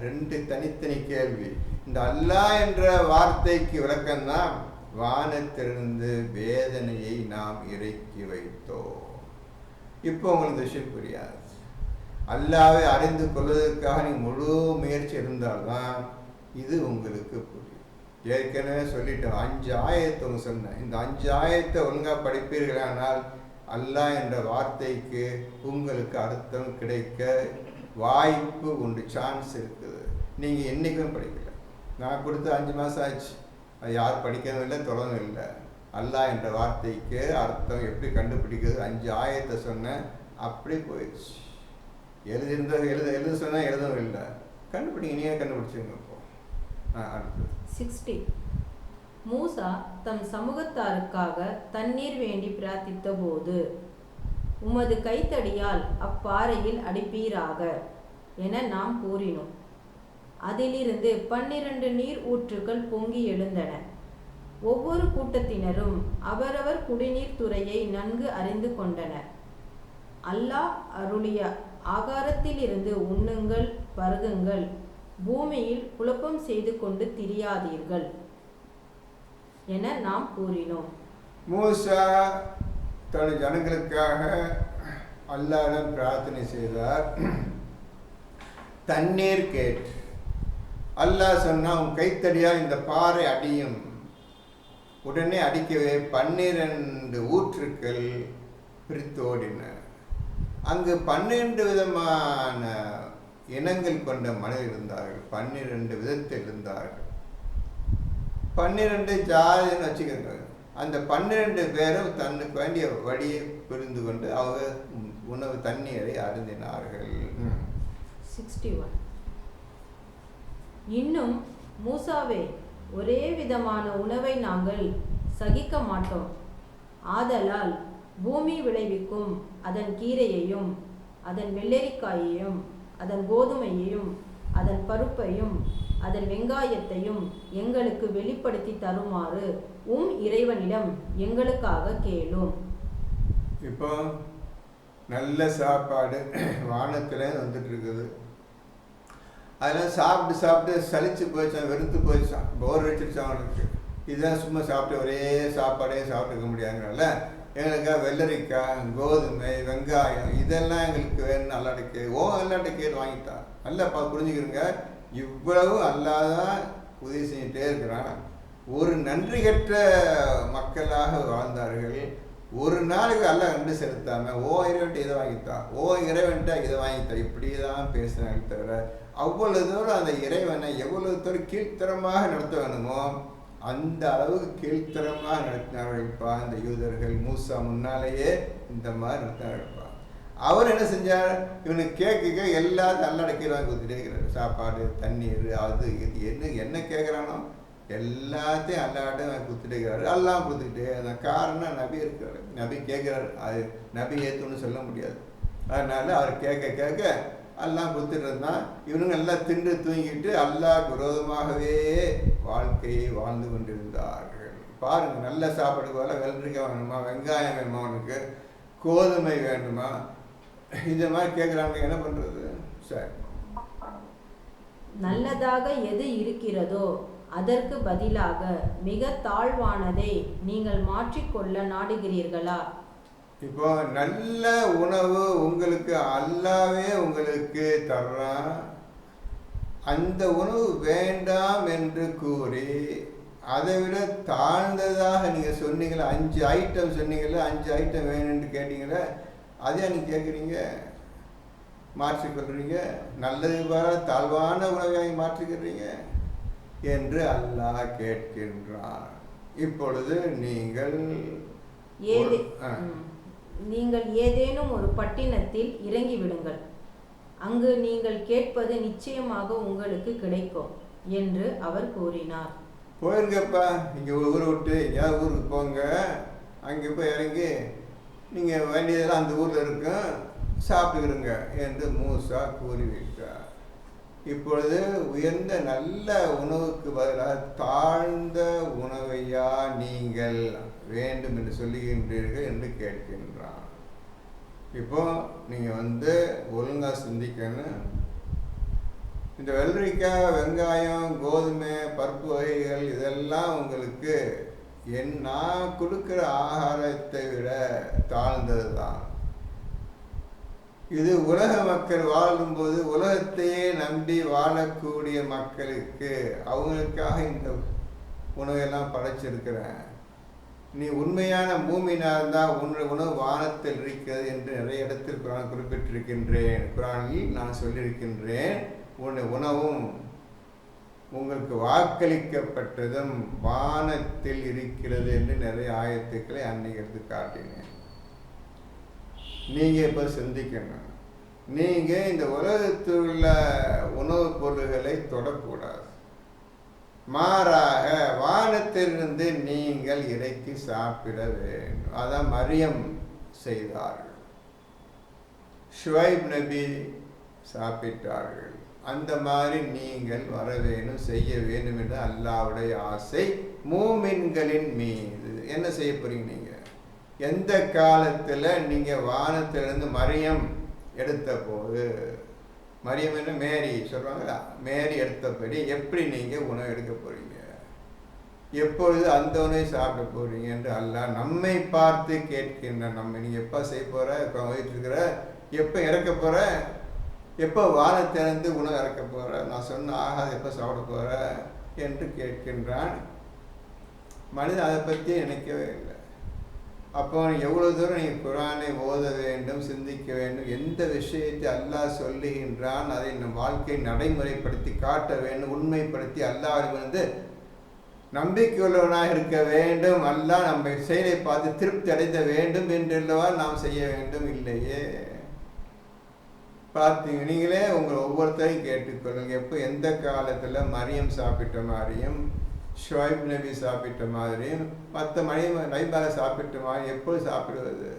ரெண்டு தனித்தனி கேள்வி. இந்த அல்லாஹ் என்ற வார்த்தைக்கு விளக்கம்தான் வானத்திலிருந்து வேதனையை நாம் இறக்கி வைத்தோம். இப்போ உங்களுக்கு விஷயம் புரியாது. அல்லாஹ்வை அறிந்து கொள்வதற்காக நீ முழு முயற்சி இருந்தால்தான் இது உங்களுக்கு புரியும். ஏற்கனவே சொல்லிட்டோம், 5 ஆயத்தை சொன்னேன். இந்த 5 ஆயத்தை ஒழுங்காக படிப்பீர்களானால் அல்லாஹ் என்ற வார்த்தைக்கு உங்களுக்கு அர்த்தம் கிடைக்க வாய்ப்பு உண்டு, சான்ஸ் இருக்குது. நீங்கள் என்றைக்குமே படிக்கல. நான் கொடுத்து 5 மாதம் ஆச்சு, அது யார் படிக்கவும் இல்லை, தொடரும் இல்லை. அல்லாஹ் என்ற வார்த்தைக்கு அர்த்தம் எப்படி கண்டுபிடிக்கிறது? 5 ஆயத்தை சொன்னேன், அப்படி போயிடுச்சு. எழுத சொன்னால் எழுதவும் இல்லை. கண்டுபிடிங்க, நீங்கள் கண்டுபிடிச்சிருங்க. இப்போ அடுத்தது 60. மூசா தம் சமூகத்தாருக்காக தண்ணீர் வேண்டி பிரார்த்தித்த போது, உமது கைத்தடியால் அப்பாறையில் அடிப்பீராக என நாம் கூறினோம். அதிலிருந்து 12 நீர் ஊற்றுக்கள் பொங்கி எழுந்தன. ஒவ்வொரு கூட்டத்தினரும் அவரவர் குடிநீர் துறையை நன்கு அறிந்து கொண்டனர். அல்லாஹ் அருளிய ஆகாரத்திலிருந்து உண்ணுங்கள், பருகுங்கள், பூமியில் குழப்பம் செய்து கொண்டு திரியாதீர்கள் என நாம் கூறினோம். மூசா தன் ஜனங்களுக்காக அல்லாஹ்விடம் பிரார்த்தனை செய்தார். தண்ணீர் கேட்டு அல்லாஹ் சொன்னா, உன் கைத்தடியால் இந்த பாறை அடியும். உடனே அடிக்கவே 12 ஊற்றுக்கள் பிரித்தோடின. அங்கு 12 விதமான இனங்கள் கொண்ட மனிதர் இருந்தார்கள். 12 விதத்தில் இருந்தார்கள். 12 ஜாதின்னு வச்சுக்கோங்க. அந்த 12 பேரும் தன்னுக்கு வேண்டிய வழியை புரிந்து கொண்டு அவங்க உணவு தண்ணீரை அருந்தினார்கள். 61. இன்னும் மூசாவே, ஒரே விதமான உணவை நாங்கள் சகிக்க மாட்டோம். ஆதலால் பூமி விளைவிக்கும் அதன் கீரையையும், அதன் வெள்ளரிக்காயையும், அதன் கோதுமையையும், அதன் பருப்பையும், அதன் வெங்காயத்தையும் எங்களுக்கு வெளிப்படுத்தி தருமாறு இறைவனிடம் எங்களுக்காக கேளும். இப்போ நல்ல சாப்பாடு வானத்தில் வந்துட்டு இருக்குது. அதெல்லாம் சாப்பிட்டு சாப்பிட்டு சலிச்சு போயிடுச்சான், வெறுத்து போயிடுச்சான், போர் அடிச்சிருச்சான் அவனுக்கு. இதுதான் சும்மா சாப்பிட்டு ஒரே சாப்பாடே சாப்பிட்டுக்க முடியாதுனால எங்களுக்காக வெள்ளரிக்காய், கோதுமை, வெங்காயம் இதெல்லாம் எங்களுக்கு வேணும்னு அல்லாட்ட அல்லாட்ட கேட்டு வாங்கிட்டான். நல்லா புரிஞ்சுக்கிறங்க, இவ்வளவு அல்லாதான் உதவி செஞ்சுட்டே இருக்கிறான். ஒரு நன்றி கெட்ட மக்களாக வாழ்ந்தார்கள். ஒரு நாளைக்கு அல்ல கண்டு செலுத்தாம இறைவன்ட்டு இதை வாங்கித்தான், இறைவன்ட்ட இதை வாங்கித்தான், இப்படி தான் பேசுனாங்க. தவிர அவ்வளவு தூரம் அந்த இறைவனை எவ்வளவு தூரம் கீழ்த்தரமாக நடத்த வேணுமோ அந்த அளவுக்கு கீழ்த்தரமாக நடத்தினார்கள்ப்பா இந்த யூதர்கள். மூசா முன்னாலேயே இந்த மாதிரி நடத்தினார்கள்ப்பா. அவர் என்ன செஞ்சார்? இவனுக்கு கேட்க எல்லாத்தையும் அல்லாட கீழே வாங்கி கொடுத்துட்டே இருக்கிறார். சாப்பாடு, தண்ணீர், அது இது என்ன கேட்குறானோ எல்லாத்தையும் அல்லாட்ட வாங்கி கொடுத்துட்டே இருக்கிறாரு. எல்லாம் கொடுத்துக்கிட்டே அந்த காரணம் நபி இருக்கிறாரு. நபி கேட்குறாரு, அது நபி ஏற்றுன்னு சொல்ல முடியாது. அதனால அவர் கேட்க எல்லாம் கொடுத்துட்டு இருந்தான். இவனுங்க எல்லாம் தின்று தூங்கிட்டு அல்லாஹ்க்கு விரோதமாகவே வாழ்க்கையை வாழ்ந்து கொண்டிருந்தார்கள். பாருங்க, நல்ல சாப்பாடுக்கு வேலை வெள்ளரிக்காய் வேணுமா, வெங்காயம் வேணுமா, அவனுக்கு கோதுமை வேணுமா, இந்த மாதிரி கேட்குறாங்க. என்ன பண்ணுறது? சரி, நல்லதாக எது இருக்கிறதோ அதற்கு பதிலாக மிக தாழ்வானதை நீங்கள் மாற்றிக்கொள்ள நாடுகிறீர்களா? இப்போ நல்ல உணவு உங்களுக்கு அல்லாவே உங்களுக்கு தர்றான். அந்த உணவு வேண்டாம் என்று கூறி அதை விட தாழ்ந்ததாக நீங்கள் சொன்னீங்களே, 5 ஐட்டம் சொன்னீங்களே, 5 ஐட்டம் வேணும்னு கேட்டீங்களே, அதே நீங்கள் கேட்குறீங்க, மாற்றிக்கொள்றீங்க. நல்லது வர தாழ்வான உணவை மாற்றிக்கிறீங்க என்று அல்லாஹ் கேட்கின்றான். இப்பொழுது நீங்கள் ஏதேனும் ஒரு பட்டினத்தில் இறங்கிவிடுங்கள். அங்கு நீங்கள் கேட்பது நிச்சயமாக உங்களுக்கு கிடைக்கும் என்று அவர் கூறினார். போயிருங்கப்பா, இங்கே ஊரை விட்டு எங்கேயாவது ஊருக்கு போங்க, அங்கே போய் இறங்கி நீங்கள் வேண்டியதெல்லாம் அந்த ஊரில் இருக்கும், சாப்பிட்டுக்கிறங்க என்று மூசா கூறிவிட்டார். இப்பொழுது உயர்ந்த நல்ல உணவுக்கு பதிலாக தாழ்ந்த உணவையா நீங்கள் வேண்டும் என்று சொல்லுகின்றீர்கள் என்று கேட்கின்றான். இப்போ நீங்கள் ஒழுங்காக சிந்திக்கணும். இந்த வெள்ளரிக்காய், வெங்காயம், கோதுமை, பருப்பு வகைகள் இதெல்லாம் உங்களுக்கு நான் கொடுக்குற ஆகாரத்தை விட தாழ்ந்தது தான். இது உலக மக்கள் வாழும்போது உலகத்தையே நம்பி வாழக்கூடிய மக்களுக்கு அவங்களுக்காக இந்த உணவெல்லாம் படைச்சிருக்கிறேன். நீ உண்மையான மூமினாக இருந்தால் உன்னுடைய உணவு வானத்தில் இருக்கிறது என்று நிறைய இடத்தில் குரான் குறிப்பிட்டிருக்கின்றேன். குரானில் நான் சொல்லியிருக்கின்றேன், உன்னுடைய உணவும் உங்களுக்கு வாக்களிக்கப்பட்டதும் வானத்தில் இருக்கிறது என்று நிறைய ஆயத்துக்களை அன்னைக்கு எடுத்து காட்டினேன். நீங்கள் இப்போ சிந்திக்கணும், நீங்கள் இந்த உலகத்தில் உள்ள உணவுப் பொருள்களை தொடக்கூடாது. மாறாக வானத்திலிருந்து நீங்கள் இறக்கி சாப்பிட வேண்டும். அதான் மரியம் செய்தார்கள், ஷுவைப் நபி சாப்பிட்டார்கள். அந்த மாதிரி நீங்கள் வர வேணும், செய்ய வேண்டும் என்று அல்லாஹ்வுடைய ஆசை மூமின்களின் மீது. என்ன செய்ய போறீங்க? நீங்கள் எந்த காலத்தில் நீங்கள் வானத்திலிருந்து மரியம் எடுத்த போது, மரியம் என்ன மேரி சொல்கிறாங்களா, மேரி எடுத்தபடி எப்படி நீங்கள் உணவு எடுக்க போகிறீங்க, எப்பொழுது அந்த உணவை சாப்பிட போகிறீங்க என்று அல்லாஹ் நம்மை பார்த்து கேட்கின்ற. நம்ம நீங்கள் எப்போ செய்ய போகிற, வயிற்றுக்கிற, எப்போ இறக்க போகிற, எப்போ வானத்திலிருந்து உணவு இறக்க போகிற, நான் சொன்ன ஆகாது எப்போ சாப்பிட போகிற என்று கேட்கின்றான். மனிதன் அதை பற்றி நினைக்கவே இல்லை. அப்போ எவ்வளோ தூரம் நீங்கள் குரானை ஓத வேண்டும், சிந்திக்க வேண்டும், எந்த விஷயத்தை அல்லாஹ் சொல்லுகின்றான் அதை நம் வாழ்க்கை நடைமுறைப்படுத்தி காட்ட வேண்டும், உண்மைப்படுத்தி அல்லாஹ் நம்பிக்கை உள்ளவனாக இருக்க வேண்டும். அல்லாஹ் நம்ம செயலை பார்த்து திருப்தி அடைந்த வேண்டும் என்றல்லவா நாம் செய்ய வேண்டும். இல்லையே, பார்த்தீங்க நீங்களே உங்களை ஒவ்வொருத்தரையும் கேட்டுக்கொள்ளுங்க, எப்போ எந்த காலத்தில் மரியம் சாப்பிட்ட மாதிரியும் ஷுவைப் நபி சாப்பிட்ட மாதிரியும் மற்ற நபிமாரை சாப்பிட்ட மாதிரி எப்போது சாப்பிடுவது?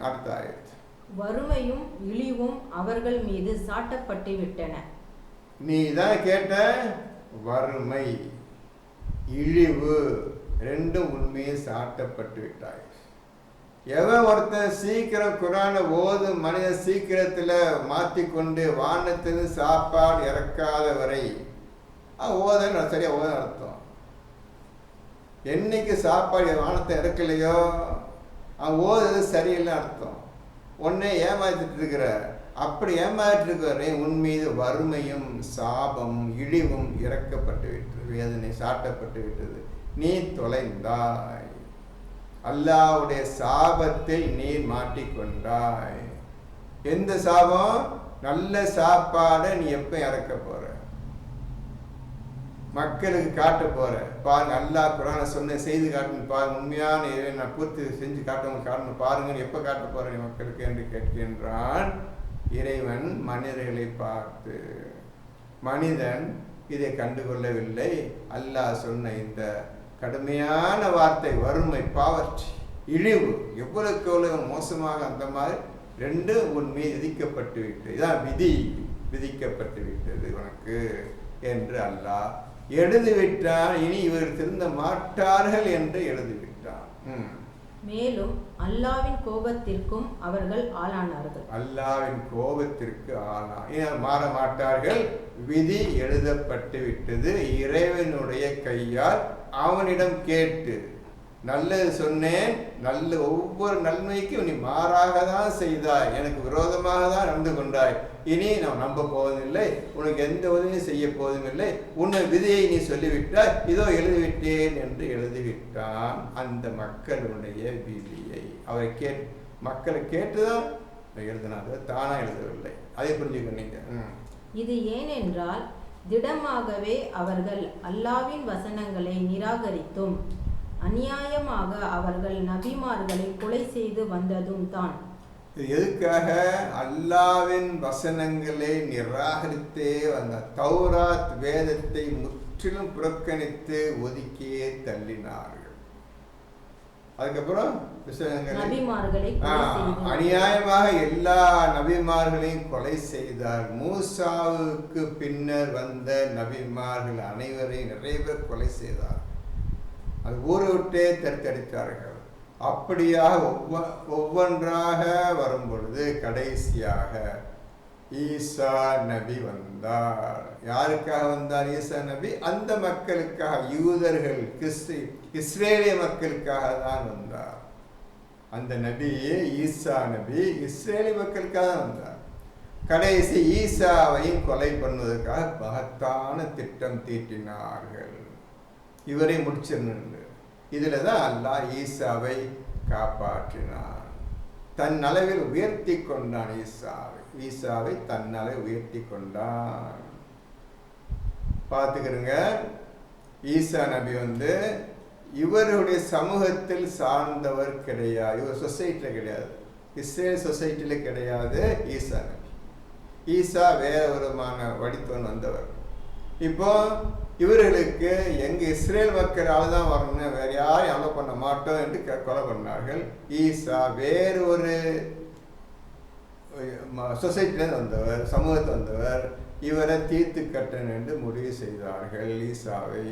அடுத்த ஆயத்து, வறுமையும் இழிவும் அவர்கள் மீது சாட்டப்பட்டு விட்டன. நீ தான் கேட்ட, வறுமை இழிவு ரெண்டும் உண்மையை சாட்டப்பட்டு விட்டாய். எவன் ஒருத்தன் சீக்கிரம் குரானை ஓது மனிதன் சீக்கிரத்தில் மாற்றிக்கொண்டு வானத்திலிருந்து சாப்பாடு இறக்காத வரை ஓதன்னு சரியாக ஓத அர்த்தம். என்னைக்கு சாப்பாடு வானத்தை இறக்கலையோ அவன் ஓதுறது சரியில்லை அர்த்தம். ஒன்னே ஏமாற்றிட்டு இருக்கிற, அப்படி ஏமாற்றிட்டு இருக்கிற உன் மீது வறுமையும் சாபம் இழிவும் இறக்கப்பட்டு விட்டது, வேதனை சாட்டப்பட்டு விட்டது. நீ தொலைந்தாய், அல்லாஹ்வுடைய சாபத்தில் நீர் மாட்டிக்கொண்டாய். எந்த சாபம்? நல்ல சாப்பாடை நீ எப்போ இறக்க போற, மக்களுக்கு காட்ட போற. பாருங்க, அல்லாஹ் குரானை சொன்ன செய்து காட்டணும் பாருங்க, உண்மையான நான் பூர்த்தி செஞ்சு காட்டணும் பாருங்க, எப்போ காட்ட போற மக்களுக்கு என்று கேட்கின்றான் இறைவன் மனிதர்களை பார்த்து. மனிதன் இதை கண்டுகொள்ளவில்லை. அல்லாஹ் சொன்ன இந்த கடுமையான வார்த்தை வறுமை, பாவர்ச்சி, இழிவு எவ்வளவுக்கு எவ்வளவு மோசமாக, அந்த மாதிரி ரெண்டு உன் மீது விதிக்கப்பட்டு விட்டது. இதான் விதி, விதிக்கப்பட்டு விட்டது உனக்கு என்று அல்லாஹ் எழுதிவிட்டான். இனி இவர் திருந்த மாட்டார்கள் என்று எழுதிவிட்டான். மேலும் அல்லாஹ்வின் கோபத்திற்கும் அவர்கள் ஆளானார்கள். அல்லாஹ்வின் கோபத்திற்கு மாற மாட்டார்கள். விதி எழுதப்பட்டு விட்டது. இறைவனுடைய கையால் அவனிடம் கேட்டு, நல்லது சொன்னேன், நல்ல ஒவ்வொரு நன்மைக்கும் நீ மாறாக தான் செய்தாய், எனக்கு விரோதமாக தான் நடந்து கொண்டாய், இனி நான் நம்ப போவதில்லை, உனக்கு எந்த உதவியும் செய்ய போவதுமில்லை, உன்னை விதியை நீ சொல்லிவிட்டாய், இதோ எழுதிவிட்டேன் என்று எழுதிவிட்டான். அந்த மக்களுடைய விதியை அவரை மக்களை கேட்டுதான் எழுதினாங்க, தானா எழுதவில்லை. அதை புரிஞ்சுக்கொண்டீங்க. இது ஏனென்றால் திடமாகவே அவர்கள் அல்லாஹ்வின் வசனங்களை நிராகரித்தும் அநியாயமாக அவர்கள் நபிமார்களை கொலை செய்து வந்ததும் தான். எதுக்காக? அல்லாஹ்வின் வசனங்களை நிராகரித்தே வந்த, தௌராத் வேதத்தை முற்றிலும் புறக்கணித்து ஒதுக்கியே தள்ளினார்கள். அதுக்கப்புறம் அநியாயமாக எல்லா நபிமார்களையும் கொலை செய்தார். மூசாவுக்கு பின்னர் வந்த நபிமார்கள் அனைவரையும் நிறைய பேர் கொலை செய்தார். அது ஊரை விட்டே தடுத்தடித்தார்கள். அப்படியாக ஒவ்வொன்றாக வரும் பொழுது கடைசியாக ஈசா நபி வந்தார். யாருக்காக வந்தார் ஈசா நபி? அந்த மக்களுக்காக, யூதர்கள், இஸ்ரேலிய மக்களுக்காக தான் வந்தார். அந்த நபி ஈசா நபி இஸ்ரேலிய மக்களுக்காக தான் வந்தார். கடைசி ஈசாவையும் கொலை பண்ணுவதற்காக மகத்தான திட்டம் தீட்டினார்கள். இவரை முடிச்சிருந்த இதில் தான் அல்லாஹ் ஈசாவை காப்பாற்றினான். தன் அளவில் உயர்த்தி கொண்டான். ஈசாவை தன்னளவு உயர்த்தி கொண்டான். பார்த்துக்கிறங்க, ஈசா நபி இவருடைய சமூகத்தில் சார்ந்தவர் கிடையாது. இவர் சொசைட்டியில் கிடையாது, இஸ்ரேல் சொசைட்டியில் கிடையாது. ஈசா நபி, ஈசா வேற விதமான வடித்தவன் வந்தவர். இப்போ இவர்களுக்கு எங்கள் இஸ்ரேல் மக்களால் தான் வரணும், வேறு யாரையும் அலோ பண்ண மாட்டோம் என்று கொலை பண்ணார்கள். ஈசா வேறு ஒரு சொசைட்டிலேருந்து வந்தவர், சமூகத்தை வந்தவர். இவரை தீர்த்து கட்டணும் என்று முடிவு செய்தார்கள் ஈசாவை.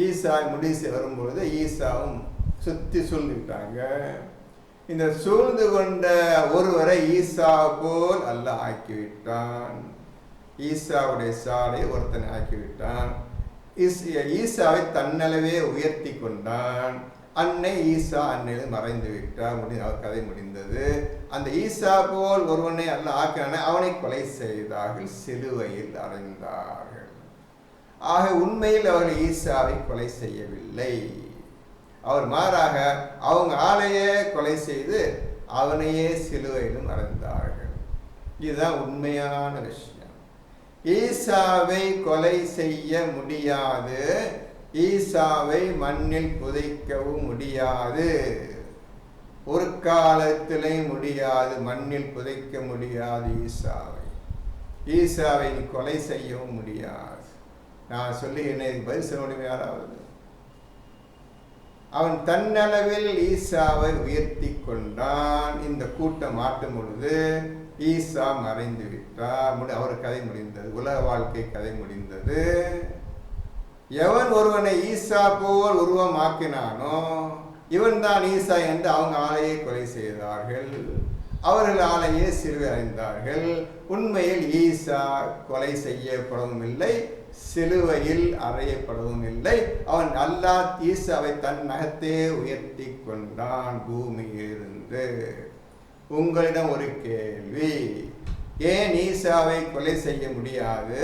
ஈசா முடிவு செய்ய வரும்பொழுது ஈசாவும் சுற்றி சூழ்ந்துக்கிட்டாங்க. இந்த சூழ்ந்து கொண்ட ஒருவரை ஈசா போல் அல்லாஹ் ஆக்கிவிட்டான். ஈசாவுடைய சாலை ஒருத்தனை ஆக்கிவிட்டான். ஈசாவை தன்னளவே உயர்த்தி கொண்டான். அன்னை ஈசா அன்னையில் மறைந்து விட்டார். அவர் கதை முடிந்தது. அந்த ஈசா போல் ஒருவனை அல்லாஹ் ஆக்கினானே, அவனை கொலை செய்தார்கள், சிலுவையில் அறைந்தார்கள். ஆக உண்மையில் அவர்கள் ஈசாவை கொலை செய்யவில்லை. அவர் மாறாக அவங்க ஆளையே கொலை செய்து அவனையே சிலுவையிலும் அறைந்தார்கள். இதுதான் உண்மையான விஷயம். ஈசாவை கொலை செய்ய முடியாது, ஈசாவை மண்ணில் புதைக்கவும் முடியாது, ஒரு காலத்திலே முடியாது. மண்ணில் புதைக்க முடியாது ஈசாவை கொலை செய்யவும் முடியாது. நான் சொல்லி என்னை பதில் சொல்ல முடியும் யாராவது? அவன் தன்னளவில் ஈசாவை உயர்த்தி கொண்டான். இந்த கூட்டம் மாட்டும் பொழுது ஈசா மறைந்து விட்டார். அவர் கதை முடிந்தது, உலக வாழ்க்கை கதை முடிந்தது. எவன் ஒருவனை ஈசா போல் உருவமாக்கினானோ இவன் தான் ஈசா என்று அவங்க ஆளையே கொலை செய்தார்கள். அவர்கள் ஆளையே சிலுவை அறைந்தார்கள். உண்மையில் ஈசா கொலை செய்யப்படவும் இல்லை, சிலுவையில் அறையப்படவும் இல்லை. அவன் அல்லாஹ் ஈசாவை தன் நகத்தே உயர்த்தி கொண்டான் பூமியிலிருந்து. உங்களிடம் ஒரு கேள்வி, ஏன் ஈசாவை கொலை செய்ய முடியாது?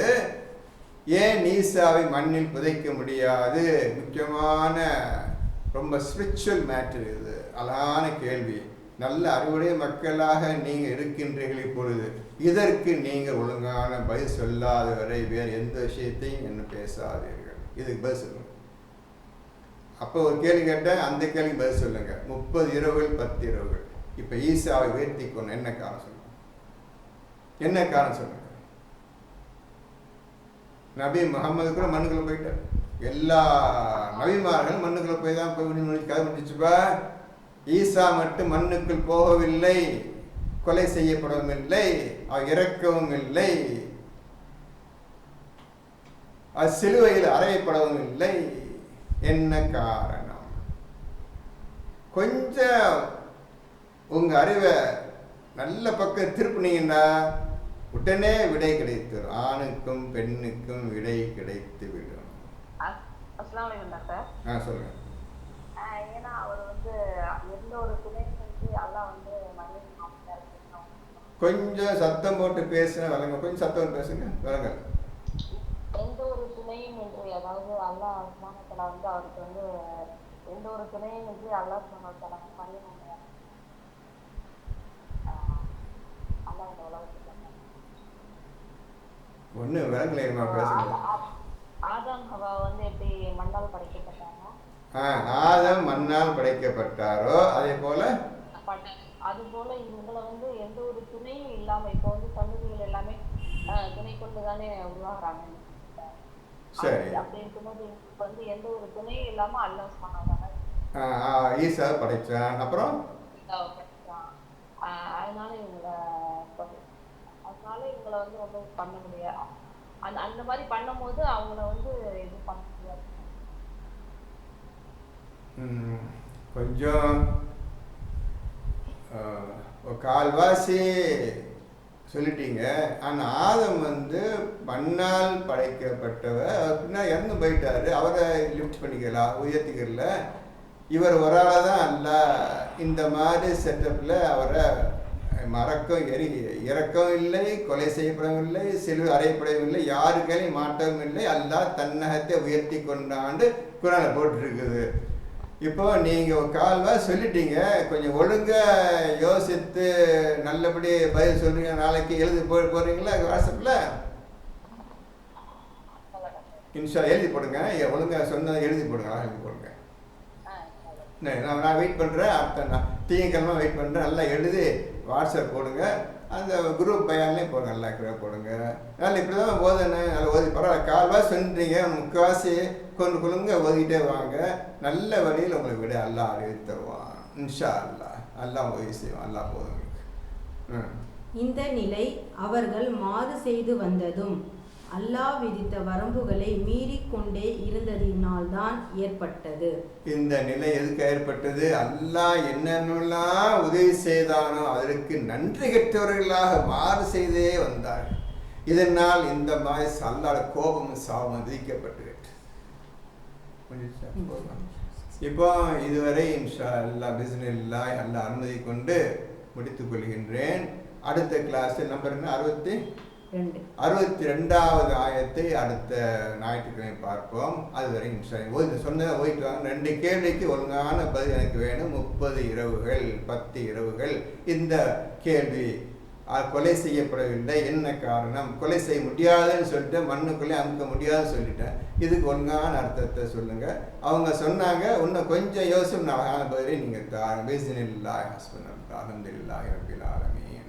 ஏன் ஈசாவை மண்ணில் புதைக்க முடியாது? முக்கியமான ரொம்ப ஸ்பிரிச்சுவல் மேட்டர் இது. அழகான கேள்வி. நல்ல அறிவுடைய மக்களாக நீங்கள் இருக்கின்றீர்கள். இப்பொழுது இதற்கு நீங்கள் ஒழுங்கான பதில் சொல்லாத வரை வேறு எந்த விஷயத்தையும் என்ன பேசாதீர்கள். இதுக்கு பதில் சொல்லுங்க. அப்போ ஒரு கேள்வி கேட்டேன், அந்த கேள்விக்கு பதில் சொல்லுங்க. 30 இரவுகள் 10 இரவுகள். இப்போ ஈசாவை உயர்த்தி கொண்டு என்ன காரணம் சொல்லுங்க? என்ன காரணம் சொல்லுங்க? நபி முகமது கூட மண்ணுக்குள்ள போயிட்டார். எல்லா நபிமார்களும் மண்ணுக்குள்ள போய் தான் போய் கதை முடிச்சுப்பா. ஈசா மட்டும் மண்ணுக்குள் போகவில்லை, கொலை செய்யப்படவும் இல்லை, அவர் இறக்கவும் இல்லை, அது சிலுவையில் அறையப்படவும் இல்லை. என்ன காரணம்? கொஞ்சம் உங்க அறிவை நல்ல பக்கம் திருப்பினீங்கன்னா உடனே விடை கிடைத்துடும். ஆணுக்கும் பெண்ணுக்கும் விடை கிடைத்து விடும். சொல்லுங்க. ஏன்னா அவர் எந்த ஒரு துணை செஞ்சு அல்லாஹ் கொஞ்சம் சத்தம் போட்டு பேசுங்க. வளங்க, கொஞ்சம் சத்தம் பேசுங்க. வளங்க. எந்த ஒரு துணையும் என்று, அதாவது அல்லாஹ் சுப்ஹானஹு அவருக்கு எந்த ஒரு துணையும் என்று அல்லாஹ் சுப்ஹானஹு மரியம் அல்லாஹ் இந்த உலகத்துக்கு ஒண்ணு விளங்கலைமா பேசுங்க. ஆதம் ஹவ்வா எப்படி மண்ணால் படைக்கப்பட்டாங்க? ஆதம் மண்ணால் படைக்கப்பட்டாரோ அதே போல அதுபோல இவங்களை எந்த ஒரு துணையும் இல்லாம இப்போ சந்ததிகள் எல்லாமே துணை கொண்டுதானே உருவாகிறாங்க. சரி, அப்படி இருக்கும்போது எந்த ஒரு துணையும் இல்லாம அல்லாஹ் சுப்ஹானஹு ஈசா படைச்சான். அப்புறம் அதனால இவங்களை ரொம்ப பண்ண முடியாது. அந்த மாதிரி பண்ணும் போது அவங்கள எதுவும் பண்ண முடியாது. கொஞ்சம் கால்வாசி சொல்லிட்டீங்க. ஆனால் ஆதம் வந்து மண்ணால் படைக்கப்பட்டவர், அவர் பின்னால் இறந்து போயிட்டாரு. அவரை லிஃப்ட் பண்ணிக்கலாம், உயர்த்திக்கல. இவர் ஒரு ஆளாக தான் அல்ல இந்த மாதிரி செட்டப்பில் அவரை இறக்கவும் இல்லை, கொலை செய்யப்படவும் இல்லை, சிலுவை அறையப்படவும் இல்லை, யாருக்கையும் மாற்றவும் இல்லை. அல்லாஹ் தன்னகத்தை உயர்த்தி கொண்டாண்டு குரானில் போட்டுருக்குது. இப்போ நீங்கள் கால்வாய் சொல்லிட்டீங்க, கொஞ்சம் ஒழுங்காக யோசித்து நல்லபடி பதில் சொல்கிறீங்க. நாளைக்கு எழுதி போகிறீங்களா வாட்ஸ்அப்பில்? இன்ஷா எழுதி போடுங்க. ஒழுங்காக சொன்னதை எழுதி போடுங்க, எழுதி போடுங்க. நான் வெயிட் பண்ணுறேன். அடுத்த திங்கக்கிழமை வெயிட் பண்ணுறேன். நல்லா எழுதி வாட்ஸ்அப் போடுங்க. அந்த குரூப் பயான்லேயும் போடுங்க, நல்லா போடுங்க. அதனால் இப்படி தான் ஓதுன்னு நல்லா ஓதி பரவாயில்ல. கால்வாசி சொல்லிட்டீங்க, முக்கால்வாசி கொள்ளுங்க ஓதிக்கிட்டே வாங்க. நல்ல வழியில் உங்களுக்கு விட அல்லாஹ் அறிவித்து தருவான். இன்ஷா அல்லாஹ். அல்லாஹ் உதவி செய்வான். அல்லாஹ் போதும். இந்த நிலை அவர்கள் மாறு செய்து வந்ததும் அல்லாஹ் விதித்த வரம்புகளை மீறிக்கொண்டே இருந்ததினால்தான் ஏற்பட்டது. இந்த நிலை எதுக்கு ஏற்பட்டது? அல்லாஹ் என்னென்னலாம் உதவி செய்தானோ அதற்கு நன்றி கெட்டவர்களாக மாறு செய்தே வந்தார்கள். இதனால் இந்த மாதிரி அல்லாஹ்வுடைய கோபமும் சாபமும் விதிக்கப்பட்டு இப்போ இதுவரை இன்ஷா அல்லாஹ் பிஸ்மில்லாஹ் அல்லாஹ் அனுமதி கொண்டு முடித்துக் கொள்கின்றேன். அடுத்த கிளாஸ் நம்பர் 62வது ஆயத்தை அடுத்த ஞாயிற்றுக்கிழமை பார்ப்போம். அதுவரை இன்ஷா சொன்ன ஓய்ட்டு வாங்க. 2 கேள்விக்கு ஒழுங்கான பதில் எனக்கு வேணும். 30 இரவுகள் 10 இரவுகள். இந்த கேள்வி கொலை செய்யப்படவில்லை, என்ன காரணம்? கொலை செய்ய முடியாதுன்னு சொல்லிட்டு மண்ணுக்குள்ளே அமுக்க முடியாதுன்னு சொல்லிட்டேன். இதுக்கு ஒழுங்கான அர்த்தத்தை சொல்லுங்கள். அவங்க சொன்னாங்க, இன்னும் கொஞ்சம் யோசிச்சு அழகான பதிலை நீங்கள் தாங்க. பிஸ்மில்லாஹ் அல்ஹம்துலில்லாஹி ரப்பில் ஆலமீன்.